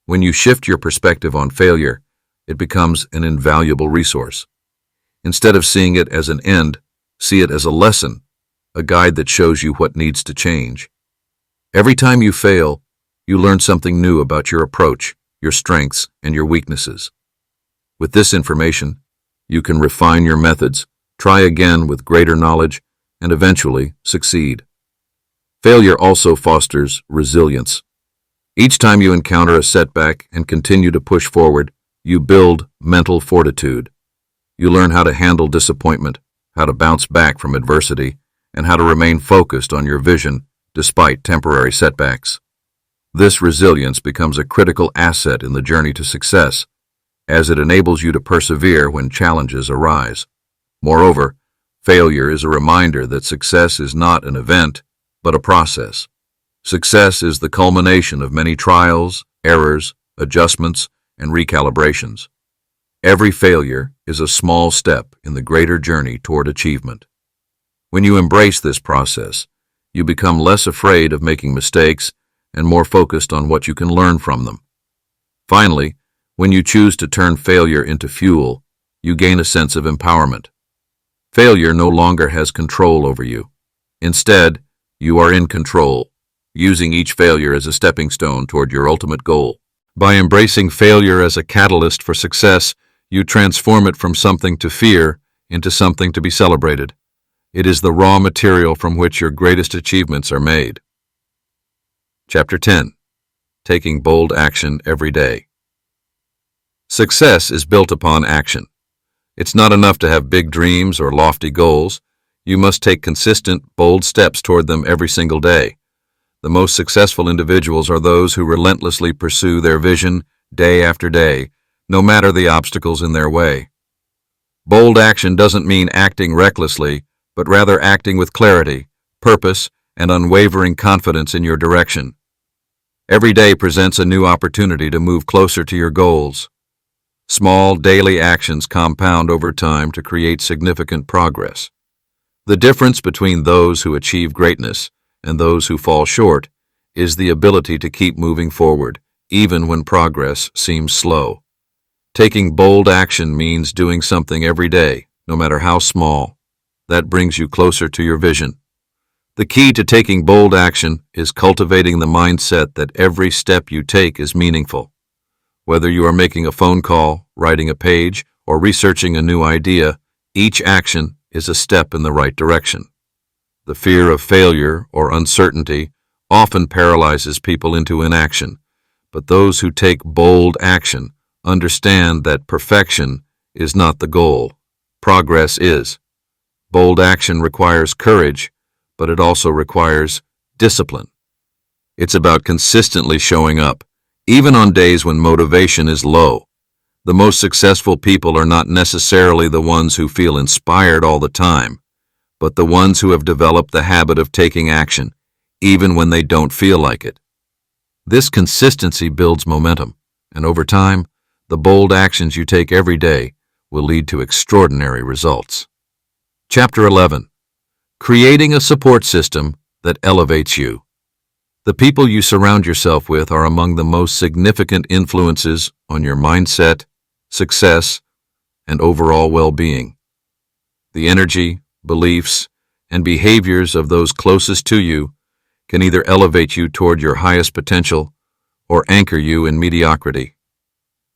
When you shift your perspective on failure, it becomes an invaluable resource. Instead of seeing it as an end, see it as a lesson, a guide that shows you what needs to change. Every time you fail, you learn something new about your approach, your strengths, and your weaknesses. With this information, you can refine your methods, try again with greater knowledge, and eventually succeed. Failure also fosters resilience. Each time you encounter a setback and continue to push forward, you build mental fortitude. You learn how to handle disappointment, how to bounce back from adversity, and how to remain focused on your vision despite temporary setbacks. This resilience becomes a critical asset in the journey to success, as it enables you to persevere when challenges arise. Moreover, failure is a reminder that success is not an event, but a process. Success is the culmination of many trials, errors, adjustments, and recalibrations. Every failure is a small step in the greater journey toward achievement. When you embrace this process, you become less afraid of making mistakes and more focused on what you can learn from them. Finally, when you choose to turn failure into fuel, you gain a sense of empowerment. Failure no longer has control over you. Instead, you are in control, using each failure as a stepping stone toward your ultimate goal. By embracing failure as a catalyst for success, you transform it from something to fear into something to be celebrated. It is the raw material from which your greatest achievements are made. Chapter 10. Taking bold action every day. Success is built upon action. It's not enough to have big dreams or lofty goals. You must take consistent, bold steps toward them every single day. The most successful individuals are those who relentlessly pursue their vision day after day, no matter the obstacles in their way. Bold action doesn't mean acting recklessly, but rather acting with clarity, purpose, and unwavering confidence in your direction. Every day presents a new opportunity to move closer to your goals. Small daily actions compound over time to create significant progress. The difference between those who achieve greatness and those who fall short is the ability to keep moving forward, even when progress seems slow. Taking bold action means doing something every day, no matter how small. That brings you closer to your vision. The key to taking bold action is cultivating the mindset that every step you take is meaningful. Whether you are making a phone call, writing a page, or researching a new idea, each action is a step in the right direction. The fear of failure or uncertainty often paralyzes people into inaction, but those who take bold action understand that perfection is not the goal. Progress is. Bold action requires courage, but it also requires discipline. It's about consistently showing up, even on days when motivation is low. The most successful people are not necessarily the ones who feel inspired all the time, but the ones who have developed the habit of taking action, even when they don't feel like it. This consistency builds momentum, and over time, the bold actions you take every day will lead to extraordinary results. Chapter 11. Creating a support system that elevates you. The people you surround yourself with are among the most significant influences on your mindset, success, and overall well-being. The energy, beliefs, and behaviors of those closest to you can either elevate you toward your highest potential or anchor you in mediocrity.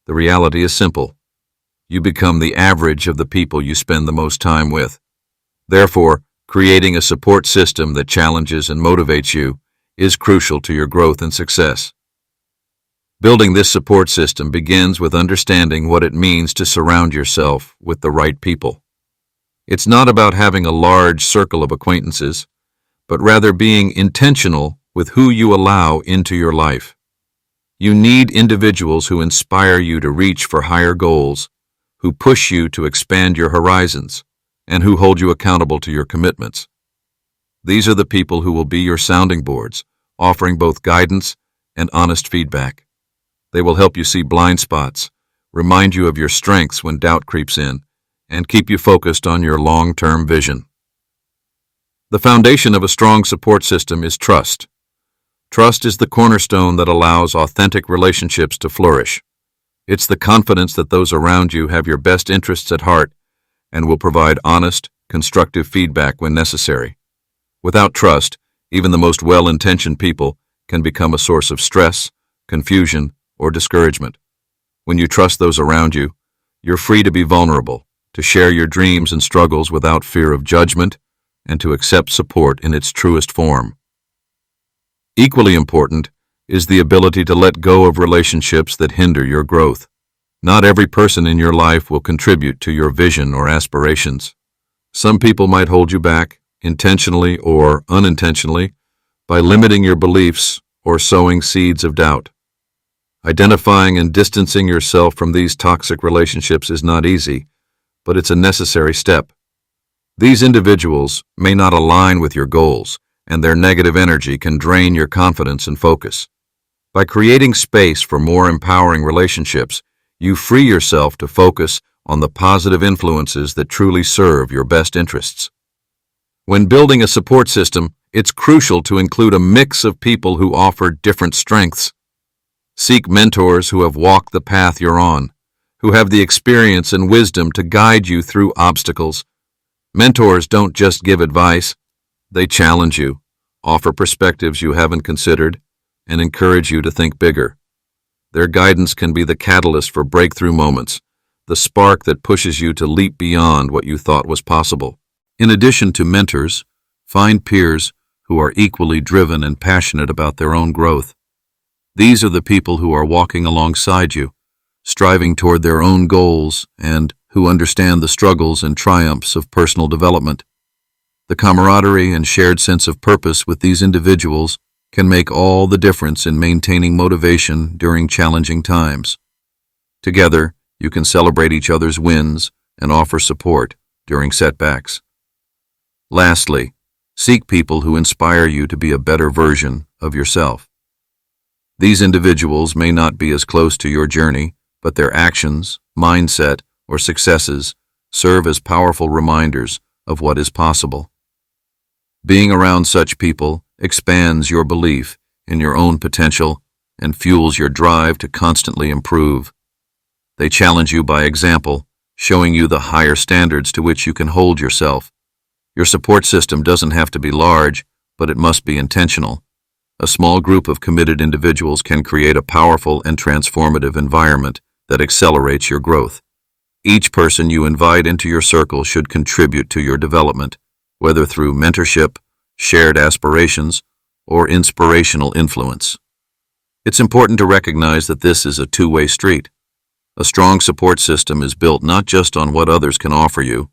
The reality is simple. You become the average of the people you spend the most time with. Therefore, creating a support system that challenges and motivates you is crucial to your growth and success. Building this support system begins with understanding what it means to surround yourself with the right people. It's not about having a large circle of acquaintances, but rather being intentional with who you allow into your life. You need individuals who inspire you to reach for higher goals, who push you to expand your horizons, and who hold you accountable to your commitments. These are the people who will be your sounding boards, offering both guidance and honest feedback. They will help you see blind spots, remind you of your strengths when doubt creeps in, and keep you focused on your long-term vision. The foundation of a strong support system is trust. Trust is the cornerstone that allows authentic relationships to flourish. It's the confidence that those around you have your best interests at heart and will provide honest, constructive feedback when necessary. Without trust, even the most well-intentioned people can become a source of stress, confusion, or discouragement. When you trust those around you, you're free to be vulnerable, to share your dreams and struggles without fear of judgment, and to accept support in its truest form. Equally important is the ability to let go of relationships that hinder your growth. Not every person in your life will contribute to your vision or aspirations. Some people might hold you back, intentionally or unintentionally, by limiting your beliefs or sowing seeds of doubt. Identifying and distancing yourself from these toxic relationships is not easy, but it's a necessary step. These individuals may not align with your goals, and their negative energy can drain your confidence and focus. By creating space for more empowering relationships, you free yourself to focus on the positive influences that truly serve your best interests. When building a support system, it's crucial to include a mix of people who offer different strengths. Seek mentors who have walked the path you're on, who have the experience and wisdom to guide you through obstacles. Mentors don't just give advice, they challenge you, offer perspectives you haven't considered, and encourage you to think bigger. Their guidance can be the catalyst for breakthrough moments, the spark that pushes you to leap beyond what you thought was possible. In addition to mentors, find peers who are equally driven and passionate about their own growth. These are the people who are walking alongside you, striving toward their own goals and who understand the struggles and triumphs of personal development. The camaraderie and shared sense of purpose with these individuals can make all the difference in maintaining motivation during challenging times. Together, you can celebrate each other's wins and offer support during setbacks. Lastly, seek people who inspire you to be a better version of yourself. These individuals may not be as close to your journey, but their actions, mindset, or successes serve as powerful reminders of what is possible. Being around such people expands your belief in your own potential and fuels your drive to constantly improve. They challenge you by example, showing you the higher standards to which you can hold yourself. Your support system doesn't have to be large, but it must be intentional. A small group of committed individuals can create a powerful and transformative environment that accelerates your growth. Each person you invite into your circle should contribute to your development, whether through mentorship, shared aspirations, or inspirational influence. It's important to recognize that this is a two-way street. A strong support system is built not just on what others can offer you,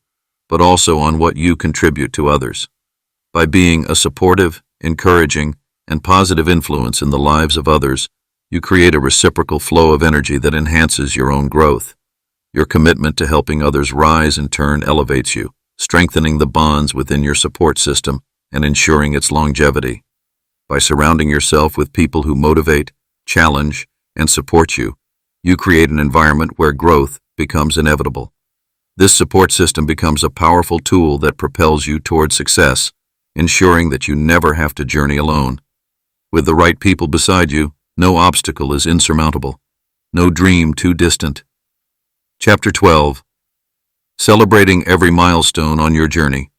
but also on what you contribute to others. By being a supportive, encouraging, and positive influence in the lives of others, you create a reciprocal flow of energy that enhances your own growth. Your commitment to helping others rise in turn elevates you, strengthening the bonds within your support system and ensuring its longevity. By surrounding yourself with people who motivate, challenge, and support you, you create an environment where growth becomes inevitable. This support system becomes a powerful tool that propels you toward success, ensuring that you never have to journey alone. With the right people beside you, no obstacle is insurmountable, no dream too distant. Chapter 12. Celebrating every milestone on your journey.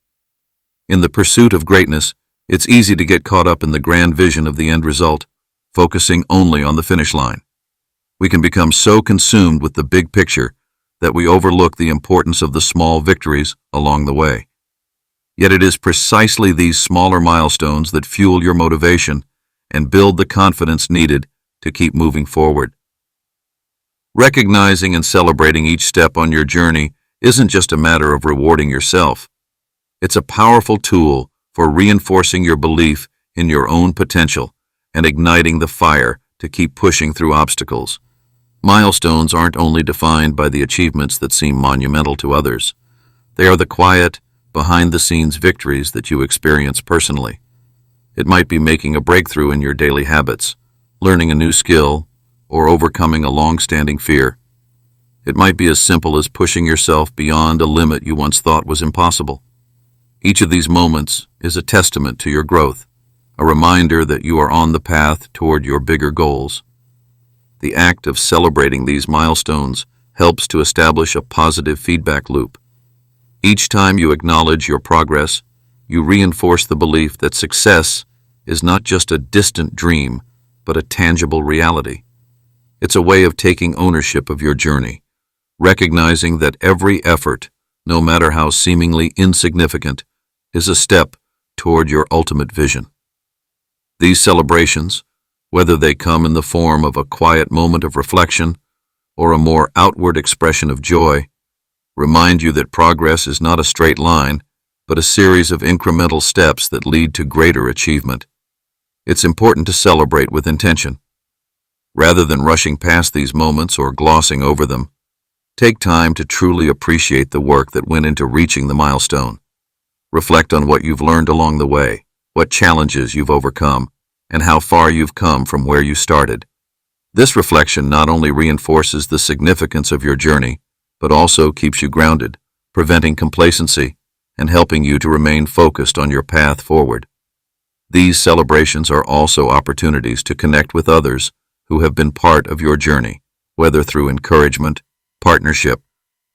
In the pursuit of greatness, it's easy to get caught up in the grand vision of the end result, focusing only on the finish line. We can become so consumed with the big picture that we overlook the importance of the small victories along the way. Yet it is precisely these smaller milestones that fuel your motivation and build the confidence needed to keep moving forward. Recognizing and celebrating each step on your journey isn't just a matter of rewarding yourself. It's a powerful tool for reinforcing your belief in your own potential and igniting the fire to keep pushing through obstacles. Milestones aren't only defined by the achievements that seem monumental to others. They are the quiet, behind-the-scenes victories that you experience personally. It might be making a breakthrough in your daily habits, learning a new skill, or overcoming a long-standing fear. It might be as simple as pushing yourself beyond a limit you once thought was impossible. Each of these moments is a testament to your growth, a reminder that you are on the path toward your bigger goals. The act of celebrating these milestones helps to establish a positive feedback loop. Each time you acknowledge your progress, you reinforce the belief that success is not just a distant dream, but a tangible reality. It's a way of taking ownership of your journey, recognizing that every effort, no matter how seemingly insignificant, is a step toward your ultimate vision. These celebrations, whether they come in the form of a quiet moment of reflection or a more outward expression of joy, remind you that progress is not a straight line, but a series of incremental steps that lead to greater achievement. It's important to celebrate with intention. Rather than rushing past these moments or glossing over them, take time to truly appreciate the work that went into reaching the milestone. Reflect on what you've learned along the way, what challenges you've overcome, and how far you've come from where you started. This reflection not only reinforces the significance of your journey, but also keeps you grounded, preventing complacency and helping you to remain focused on your path forward. These celebrations are also opportunities to connect with others who have been part of your journey, whether through encouragement, partnership,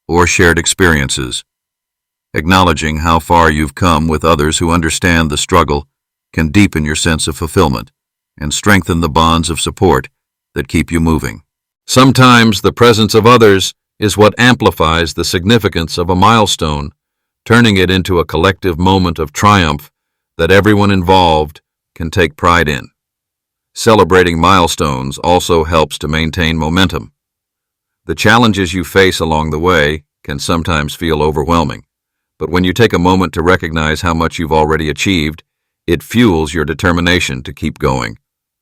or shared experiences. Acknowledging how far you've come with others who understand the struggle can deepen your sense of fulfillment and strengthen the bonds of support that keep you moving. Sometimes the presence of others is what amplifies the significance of a milestone, turning it into a collective moment of triumph that everyone involved can take pride in. Celebrating milestones also helps to maintain momentum. The challenges you face along the way can sometimes feel overwhelming, but when you take a moment to recognize how much you've already achieved, it fuels your determination to keep going.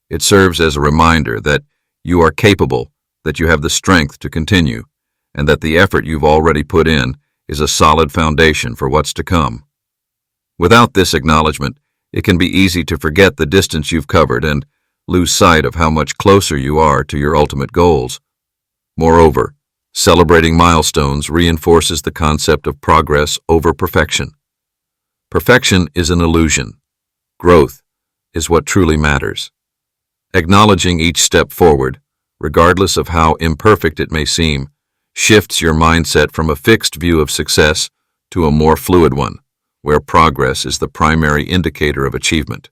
It serves as a reminder that you are capable, that you have the strength to continue, and that the effort you've already put in is a solid foundation for what's to come. Without this acknowledgement, it can be easy to forget the distance you've covered and lose sight of how much closer you are to your ultimate goals. Moreover, celebrating milestones reinforces the concept of progress over perfection. Perfection is an illusion. Growth is what truly matters. Acknowledging each step forward, regardless of how imperfect it may seem, shifts your mindset from a fixed view of success to a more fluid one, where progress is the primary indicator of achievement.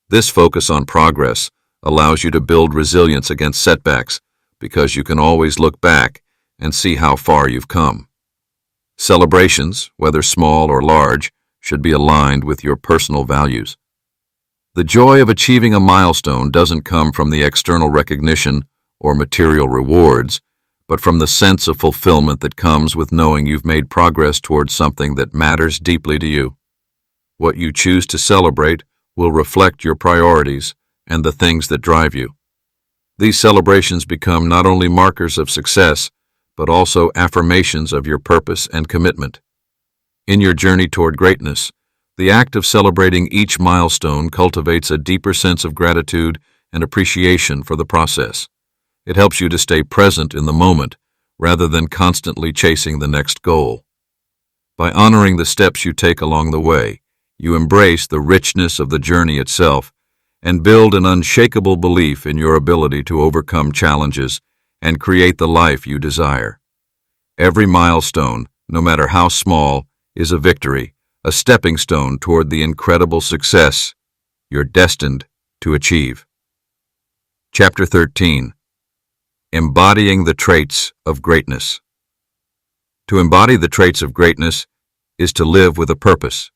This focus on progress allows you to build resilience against setbacks because you can always look back and see how far you've come. Celebrations, whether small or large, should be aligned with your personal values. The joy of achieving a milestone doesn't come from the external recognition or material rewards, but from the sense of fulfillment that comes with knowing you've made progress towards something that matters deeply to you. What you choose to celebrate will reflect your priorities and the things that drive you. These celebrations become not only markers of success, but also affirmations of your purpose and commitment. In your journey toward greatness, the act of celebrating each milestone cultivates a deeper sense of gratitude and appreciation for the process. It helps you to stay present in the moment rather than constantly chasing the next goal. By honoring the steps you take along the way, you embrace the richness of the journey itself and build an unshakable belief in your ability to overcome challenges and create the life you desire. Every milestone, no matter how small, is a victory, a stepping stone toward the incredible success you're destined to achieve. Chapter 13. Embodying the Traits of Greatness. To embody the traits of greatness is to live with a purpose,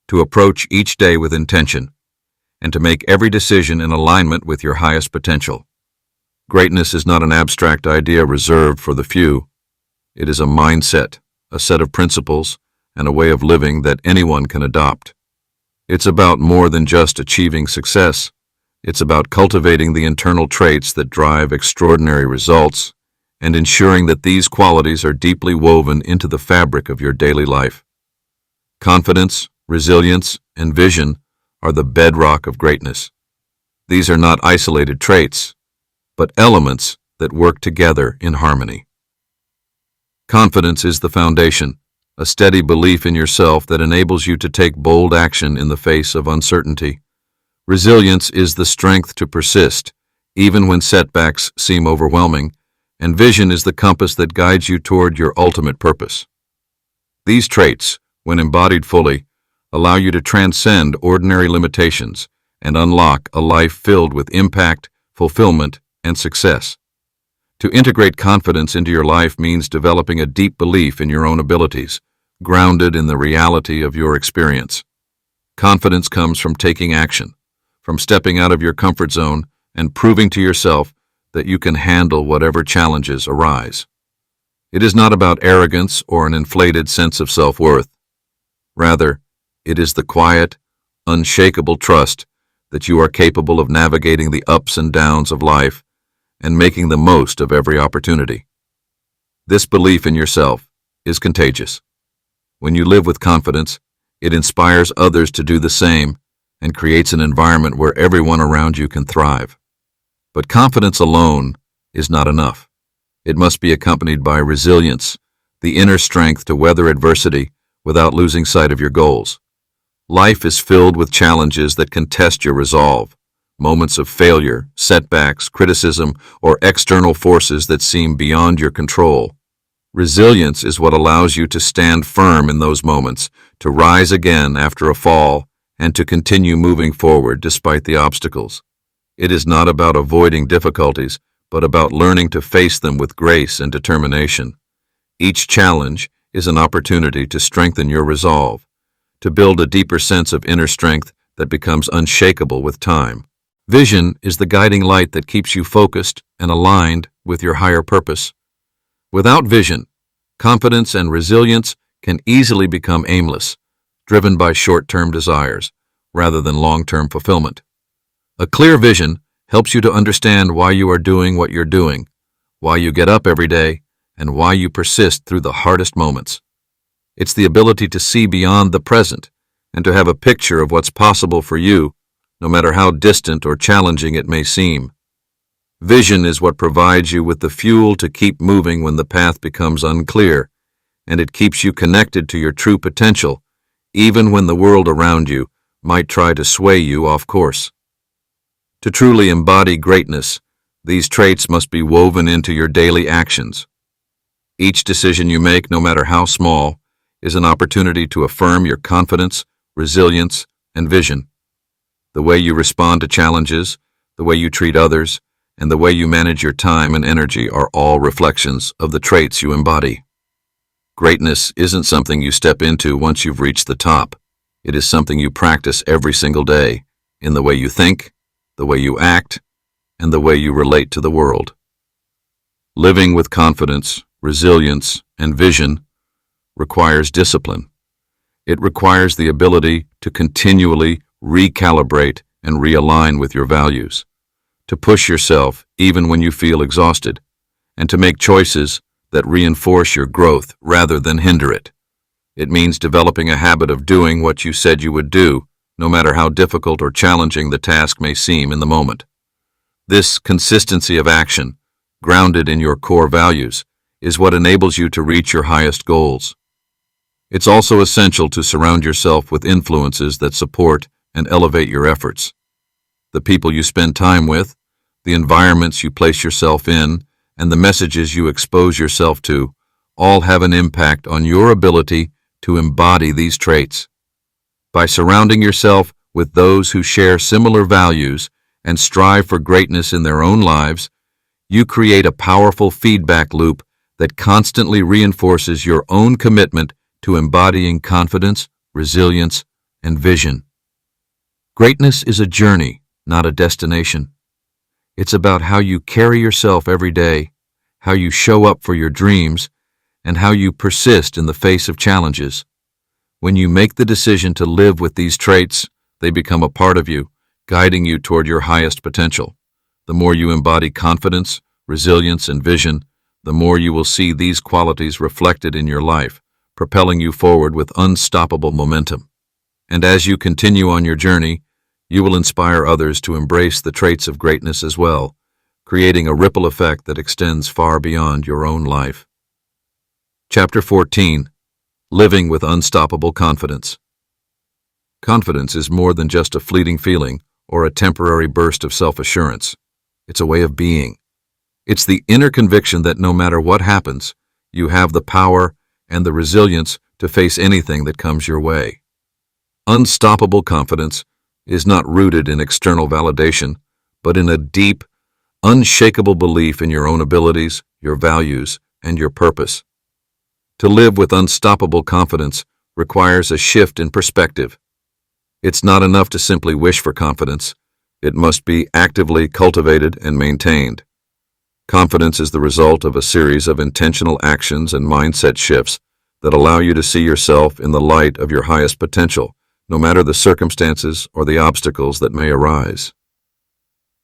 to approach each day with intention, and to make every decision in alignment with your highest potential. Greatness is not an abstract idea reserved for the few. It is a mindset, a set of principles, and a way of living that anyone can adopt. It's about more than just achieving success. It's about cultivating the internal traits that drive extraordinary results and ensuring that these qualities are deeply woven into the fabric of your daily life. Confidence, resilience, and vision are the bedrock of greatness. These are not isolated traits, but elements that work together in harmony. Confidence is the foundation, a steady belief in yourself that enables you to take bold action in the face of uncertainty. Resilience is the strength to persist, even when setbacks seem overwhelming, and vision is the compass that guides you toward your ultimate purpose. These traits, when embodied fully, allow you to transcend ordinary limitations and unlock a life filled with impact, fulfillment, and success. To integrate confidence into your life means developing a deep belief in your own abilities, grounded in the reality of your experience. Confidence comes from taking action, from stepping out of your comfort zone and proving to yourself that you can handle whatever challenges arise. It is not about arrogance or an inflated sense of self-worth. Rather, it is the quiet, unshakable trust that you are capable of navigating the ups and downs of life and making the most of every opportunity. This belief in yourself is contagious. When you live with confidence, it inspires others to do the same and creates an environment where everyone around you can thrive. But confidence alone is not enough. It must be accompanied by resilience, the inner strength to weather adversity without losing sight of your goals. Life is filled with challenges that can test your resolve, moments of failure, setbacks, criticism, or external forces that seem beyond your control. Resilience is what allows you to stand firm in those moments, to rise again after a fall, and to continue moving forward despite the obstacles. It is not about avoiding difficulties, but about learning to face them with grace and determination. Each challenge is an opportunity to strengthen your resolve, to build a deeper sense of inner strength that becomes unshakable with time. Vision is the guiding light that keeps you focused and aligned with your higher purpose. Without vision, confidence and resilience can easily become aimless, driven by short-term desires rather than long-term fulfillment. A clear vision helps you to understand why you are doing what you're doing, why you get up every day, and why you persist through the hardest moments. It's the ability to see beyond the present and to have a picture of what's possible for you, no matter how distant or challenging it may seem. Vision is what provides you with the fuel to keep moving when the path becomes unclear, and it keeps you connected to your true potential, even when the world around you might try to sway you off course. To truly embody greatness, these traits must be woven into your daily actions. Each decision you make, no matter how small, is an opportunity to affirm your confidence, resilience, and vision. The way you respond to challenges, the way you treat others, and the way you manage your time and energy are all reflections of the traits you embody. Greatness isn't something you step into once you've reached the top. It is something you practice every single day, in the way you think, the way you act, and the way you relate to the world. Living with confidence, resilience, and vision requires discipline. It requires the ability to continually recalibrate and realign with your values, to push yourself even when you feel exhausted, and to make choices that reinforce your growth rather than hinder it. It means developing a habit of doing what you said you would do, no matter how difficult or challenging the task may seem in the moment. This consistency of action, grounded in your core values, is what enables you to reach your highest goals. It's also essential to surround yourself with influences that support and elevate your efforts. The people you spend time with, the environments you place yourself in, and the messages you expose yourself to all have an impact on your ability to embody these traits. By surrounding yourself with those who share similar values and strive for greatness in their own lives, you create a powerful feedback loop that constantly reinforces your own commitment to embodying confidence, resilience, and vision. Greatness is a journey, not a destination. It's about how you carry yourself every day, how you show up for your dreams, and how you persist in the face of challenges. When you make the decision to live with these traits, they become a part of you, guiding you toward your highest potential. The more you embody confidence, resilience, and vision, the more you will see these qualities reflected in your life, propelling you forward with unstoppable momentum. And as you continue on your journey, you will inspire others to embrace the traits of greatness as well, creating a ripple effect that extends far beyond your own life. Chapter 14. Living with Unstoppable Confidence. Confidence is more than just a fleeting feeling or a temporary burst of self-assurance. It's a way of being. It's the inner conviction that no matter what happens, you have the power and the resilience to face anything that comes your way. Unstoppable confidence is not rooted in external validation, but in a deep, unshakable belief in your own abilities, your values, and your purpose. To live with unstoppable confidence requires a shift in perspective. It's not enough to simply wish for confidence. It must be actively cultivated and maintained. Confidence is the result of a series of intentional actions and mindset shifts that allow you to see yourself in the light of your highest potential, no matter the circumstances or the obstacles that may arise.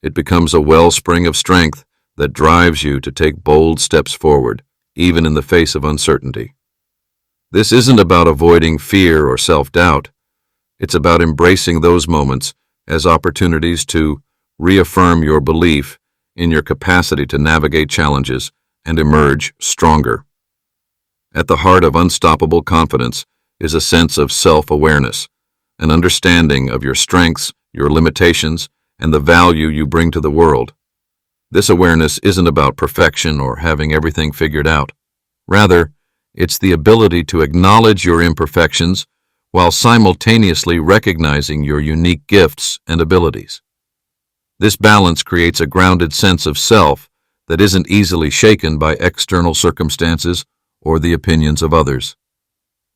It becomes a wellspring of strength that drives you to take bold steps forward, even in the face of uncertainty. This isn't about avoiding fear or self-doubt. It's about embracing those moments as opportunities to reaffirm your belief in your capacity to navigate challenges and emerge stronger. At the heart of unstoppable confidence is a sense of self-awareness, an understanding of your strengths, your limitations, and the value you bring to the world. This awareness isn't about perfection or having everything figured out. Rather, it's the ability to acknowledge your imperfections while simultaneously recognizing your unique gifts and abilities. This balance creates a grounded sense of self that isn't easily shaken by external circumstances or the opinions of others.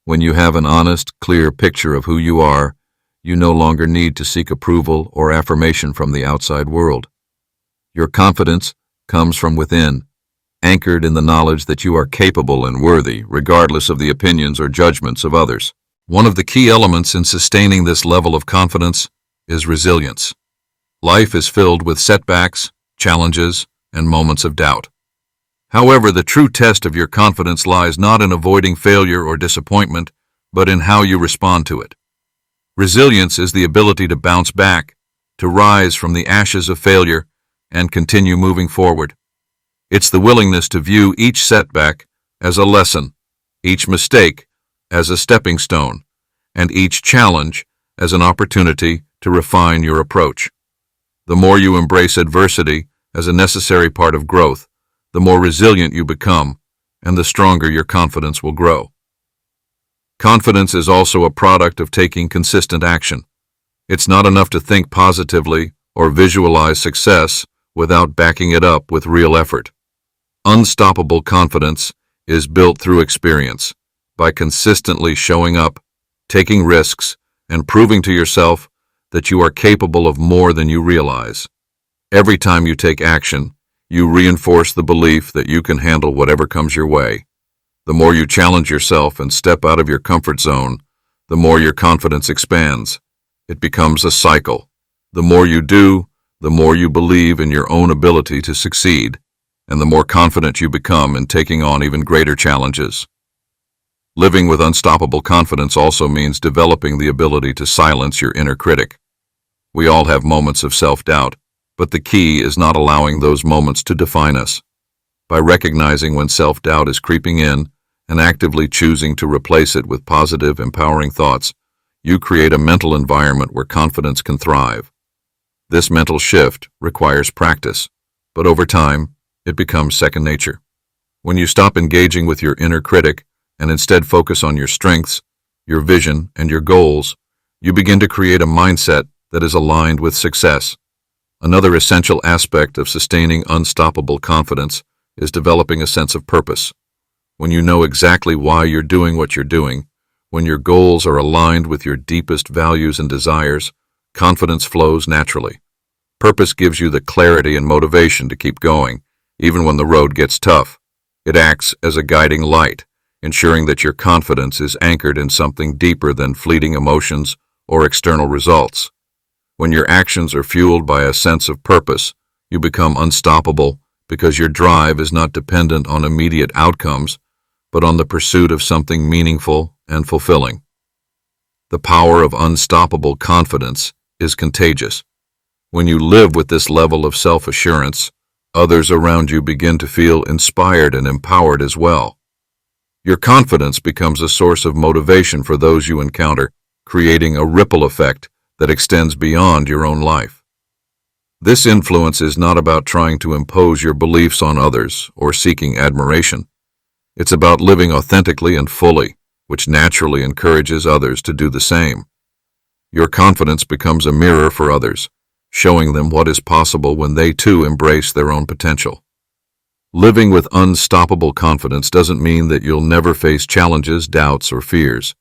When you have an honest, clear picture of who you are, you no longer need to seek approval or affirmation from the outside world. Your confidence comes from within, anchored in the knowledge that you are capable and worthy, regardless of the opinions or judgments of others. One of the key elements in sustaining this level of confidence is resilience. Life is filled with setbacks, challenges, and moments of doubt. However, the true test of your confidence lies not in avoiding failure or disappointment, but in how you respond to it. Resilience is the ability to bounce back, to rise from the ashes of failure, and continue moving forward. It's the willingness to view each setback as a lesson, each mistake as a stepping stone, and each challenge as an opportunity to refine your approach. The more you embrace adversity as a necessary part of growth, the more resilient you become, and the stronger your confidence will grow. Confidence is also a product of taking consistent action. It's not enough to think positively or visualize success without backing it up with real effort. Unstoppable confidence is built through experience, by consistently showing up, taking risks, and proving to yourself that you are capable of more than you realize. Every time you take action, you reinforce the belief that you can handle whatever comes your way. The more you challenge yourself and step out of your comfort zone, the more your confidence expands. It becomes a cycle. The more you do, the more you believe in your own ability to succeed, and the more confident you become in taking on even greater challenges. Living with unstoppable confidence also means developing the ability to silence your inner critic. We all have moments of self-doubt, but the key is not allowing those moments to define us. By recognizing when self-doubt is creeping in and actively choosing to replace it with positive, empowering thoughts, you create a mental environment where confidence can thrive. This mental shift requires practice, but over time, it becomes second nature. When you stop engaging with your inner critic and instead focus on your strengths, your vision, and your goals, you begin to create a mindset that is aligned with success. Another essential aspect of sustaining unstoppable confidence is developing a sense of purpose. When you know exactly why you're doing what you're doing, when your goals are aligned with your deepest values and desires, confidence flows naturally. Purpose gives you the clarity and motivation to keep going, even when the road gets tough. It acts as a guiding light, ensuring that your confidence is anchored in something deeper than fleeting emotions or external results. When your actions are fueled by a sense of purpose, you become unstoppable because your drive is not dependent on immediate outcomes, but on the pursuit of something meaningful and fulfilling. The power of unstoppable confidence is contagious. When you live with this level of self-assurance, others around you begin to feel inspired and empowered as well. Your confidence becomes a source of motivation for those you encounter, creating a ripple effect that extends beyond your own life. This influence is not about trying to impose your beliefs on others or seeking admiration. It's about living authentically and fully, which naturally encourages others to do the same. Your confidence becomes a mirror for others, showing them what is possible when they too embrace their own potential. Living with unstoppable confidence doesn't mean that you'll never face challenges, doubts, or fears.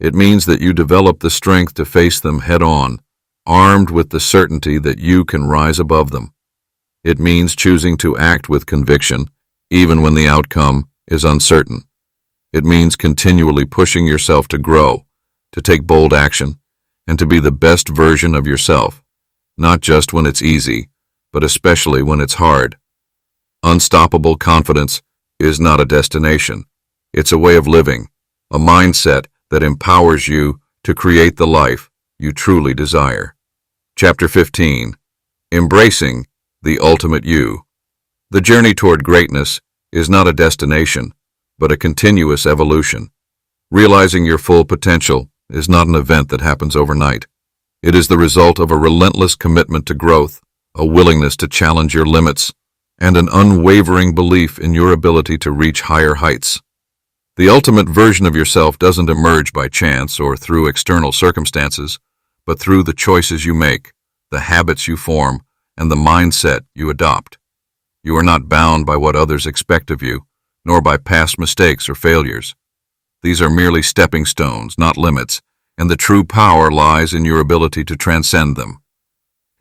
It means that you develop the strength to face them head-on, armed with the certainty that you can rise above them. It means choosing to act with conviction, even when the outcome is uncertain. It means continually pushing yourself to grow, to take bold action, and to be the best version of yourself, not just when it's easy, but especially when it's hard. Unstoppable confidence is not a destination. It's a way of living, a mindset that empowers you to create the life you truly desire. Chapter 15. Embracing the ultimate you. The journey toward greatness is not a destination, but a continuous evolution. Realizing your full potential is not an event that happens overnight. It is the result of a relentless commitment to growth, a willingness to challenge your limits, and an unwavering belief in your ability to reach higher heights. The ultimate version of yourself doesn't emerge by chance or through external circumstances, but through the choices you make, the habits you form, and the mindset you adopt. You are not bound by what others expect of you, nor by past mistakes or failures. These are merely stepping stones, not limits, and the true power lies in your ability to transcend them.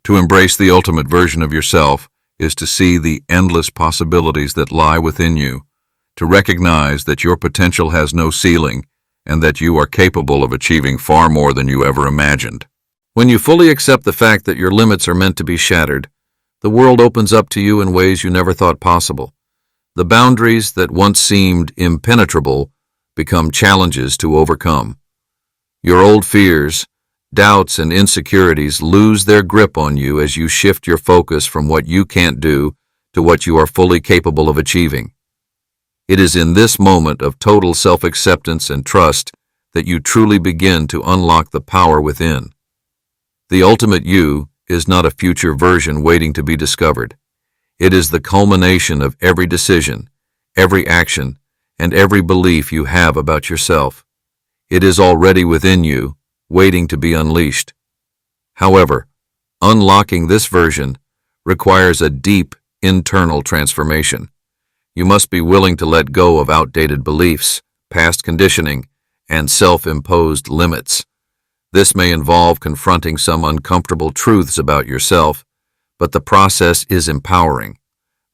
To embrace the ultimate version of yourself is to see the endless possibilities that lie within you, to recognize that your potential has no ceiling and that you are capable of achieving far more than you ever imagined. When you fully accept the fact that your limits are meant to be shattered, the world opens up to you in ways you never thought possible. The boundaries that once seemed impenetrable become challenges to overcome. Your old fears, doubts, and insecurities lose their grip on you as you shift your focus from what you can't do to what you are fully capable of achieving. It is in this moment of total self-acceptance and trust that you truly begin to unlock the power within. The ultimate you is not a future version waiting to be discovered. It is the culmination of every decision, every action, and every belief you have about yourself. It is already within you, waiting to be unleashed. However, unlocking this version requires a deep internal transformation. You must be willing to let go of outdated beliefs, past conditioning, and self-imposed limits. This may involve confronting some uncomfortable truths about yourself, but the process is empowering.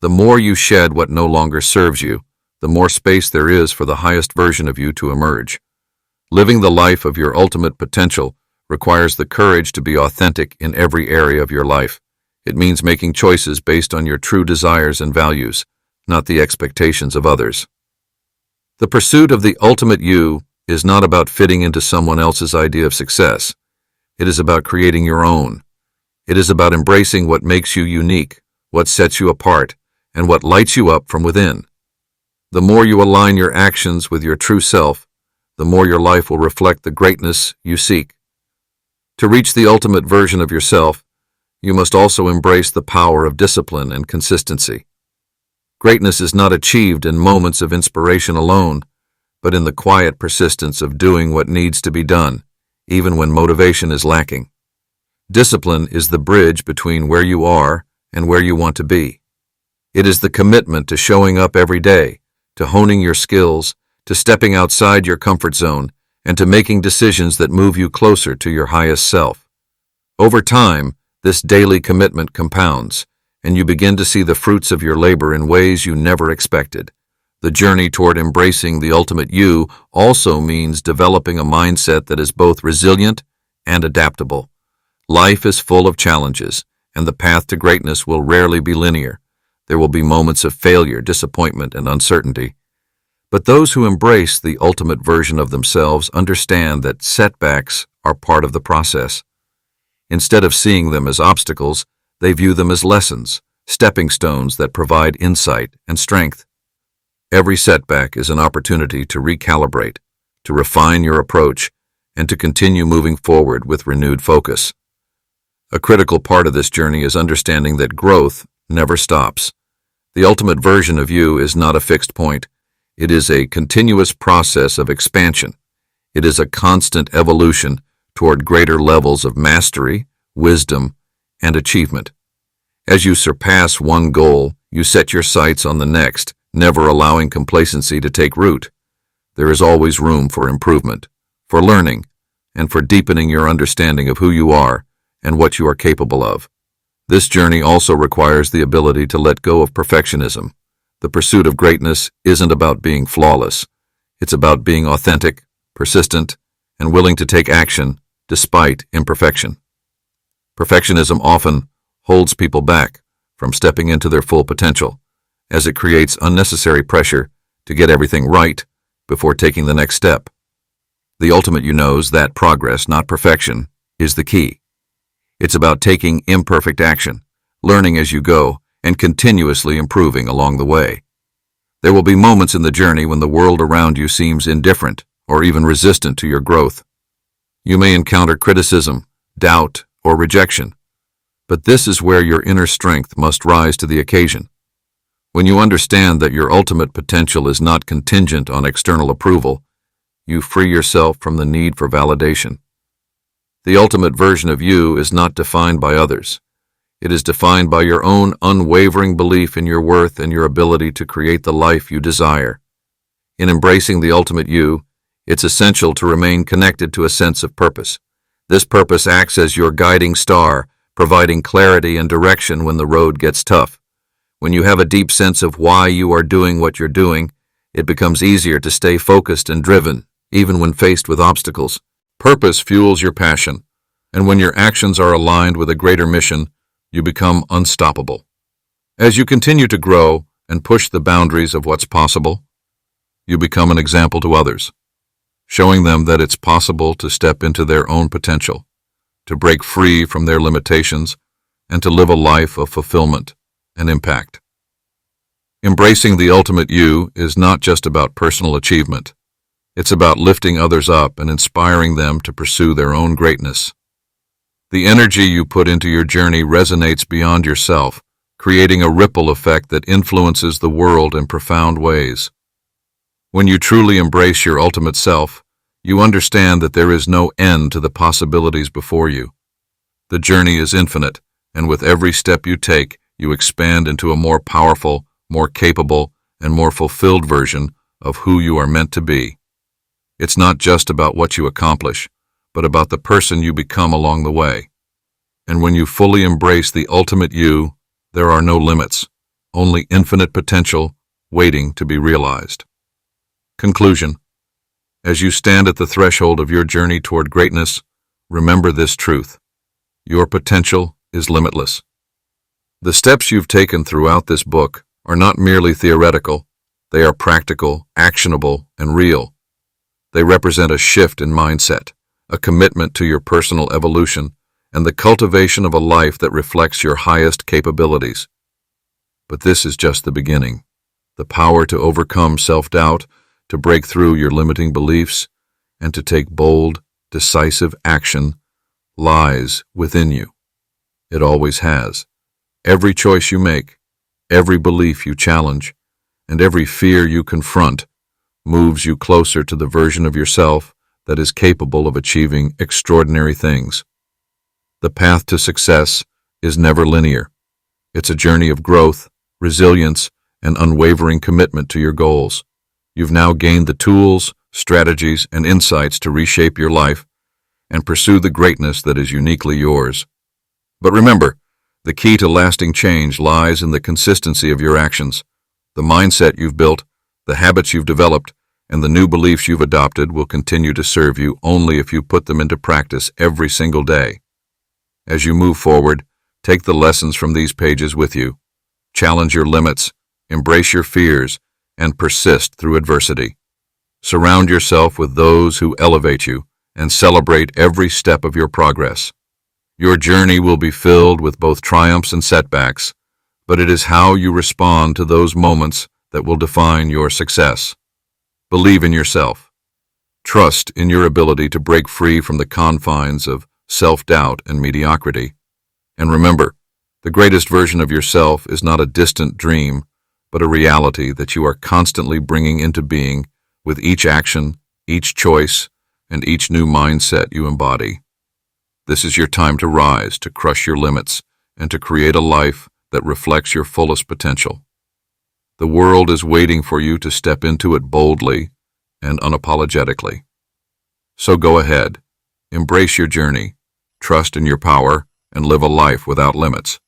The more you shed what no longer serves you, the more space there is for the highest version of you to emerge. Living the life of your ultimate potential requires the courage to be authentic in every area of your life. It means making choices based on your true desires and values, not the expectations of others. The pursuit of the ultimate you is not about fitting into someone else's idea of success. It is about creating your own. It is about embracing what makes you unique, what sets you apart, and what lights you up from within. The more you align your actions with your true self, the more your life will reflect the greatness you seek. To reach the ultimate version of yourself, you must also embrace the power of discipline and consistency. Greatness is not achieved in moments of inspiration alone, but in the quiet persistence of doing what needs to be done, even when motivation is lacking. Discipline is the bridge between where you are and where you want to be. It is the commitment to showing up every day, to honing your skills, to stepping outside your comfort zone, and to making decisions that move you closer to your highest self. Over time, this daily commitment compounds, and you begin to see the fruits of your labor in ways you never expected. The journey toward embracing the ultimate you also means developing a mindset that is both resilient and adaptable. Life is full of challenges, and the path to greatness will rarely be linear. There will be moments of failure, disappointment, and uncertainty. But those who embrace the ultimate version of themselves understand that setbacks are part of the process. Instead of seeing them as obstacles, they view them as lessons, stepping stones that provide insight and strength. Every setback is an opportunity to recalibrate, to refine your approach, and to continue moving forward with renewed focus. A critical part of this journey is understanding that growth never stops. The ultimate version of you is not a fixed point. It is a continuous process of expansion. It is a constant evolution toward greater levels of mastery, wisdom, and achievement. As you surpass one goal, you set your sights on the next, never allowing complacency to take root. There is always room for improvement, for learning, and for deepening your understanding of who you are and what you are capable of. This journey also requires the ability to let go of perfectionism. The pursuit of greatness isn't about being flawless. It's about being authentic, persistent, and willing to take action despite imperfection. Perfectionism often holds people back from stepping into their full potential, as it creates unnecessary pressure to get everything right before taking the next step. The ultimate you knows that progress, not perfection, is the key. It's about taking imperfect action, learning as you go, and continuously improving along the way. There will be moments in the journey when the world around you seems indifferent or even resistant to your growth. You may encounter criticism, doubt, or rejection, but this is where your inner strength must rise to the occasion. When you understand that your ultimate potential is not contingent on external approval, you free yourself from the need for validation. The ultimate version of you is not defined by others. It is defined by your own unwavering belief in your worth and your ability to create the life you desire. In embracing the ultimate you, it's essential to remain connected to a sense of purpose. This purpose acts as your guiding star, providing clarity and direction when the road gets tough. When you have a deep sense of why you are doing what you're doing, it becomes easier to stay focused and driven, even when faced with obstacles. Purpose fuels your passion, and when your actions are aligned with a greater mission, you become unstoppable. As you continue to grow and push the boundaries of what's possible, you become an example to others, showing them that it's possible to step into their own potential, to break free from their limitations, and to live a life of fulfillment and impact. Embracing the ultimate you is not just about personal achievement. It's about lifting others up and inspiring them to pursue their own greatness. The energy you put into your journey resonates beyond yourself, creating a ripple effect that influences the world in profound ways. When you truly embrace your ultimate self, you understand that there is no end to the possibilities before you. The journey is infinite, and with every step you take, you expand into a more powerful, more capable, and more fulfilled version of who you are meant to be. It's not just about what you accomplish, but about the person you become along the way. And when you fully embrace the ultimate you, there are no limits, only infinite potential waiting to be realized. Conclusion. As you stand at the threshold of your journey toward greatness, remember this truth. Your potential is limitless. The steps you've taken throughout this book are not merely theoretical, they are practical, actionable, and real. They represent a shift in mindset, a commitment to your personal evolution, and the cultivation of a life that reflects your highest capabilities. But this is just the beginning. The power to overcome self-doubt, to break through your limiting beliefs, and to take bold, decisive action lies within you. It always has. Every choice you make, every belief you challenge, and every fear you confront moves you closer to the version of yourself that is capable of achieving extraordinary things. The path to success is never linear. It's a journey of growth, resilience, and unwavering commitment to your goals. You've now gained the tools, strategies, and insights to reshape your life and pursue the greatness that is uniquely yours. But remember, the key to lasting change lies in the consistency of your actions. The mindset you've built, the habits you've developed, and the new beliefs you've adopted will continue to serve you only if you put them into practice every single day. As you move forward, take the lessons from these pages with you. Challenge your limits, embrace your fears, and persist through adversity. Surround yourself with those who elevate you and celebrate every step of your progress. Your journey will be filled with both triumphs and setbacks, but it is how you respond to those moments that will define your success. Believe in yourself. Trust in your ability to break free from the confines of self-doubt and mediocrity. And remember, the greatest version of yourself is not a distant dream, but a reality that you are constantly bringing into being with each action, each choice, and each new mindset you embody. This is your time to rise, to crush your limits, and to create a life that reflects your fullest potential. The world is waiting for you to step into it boldly and unapologetically. So go ahead, embrace your journey, trust in your power, and live a life without limits.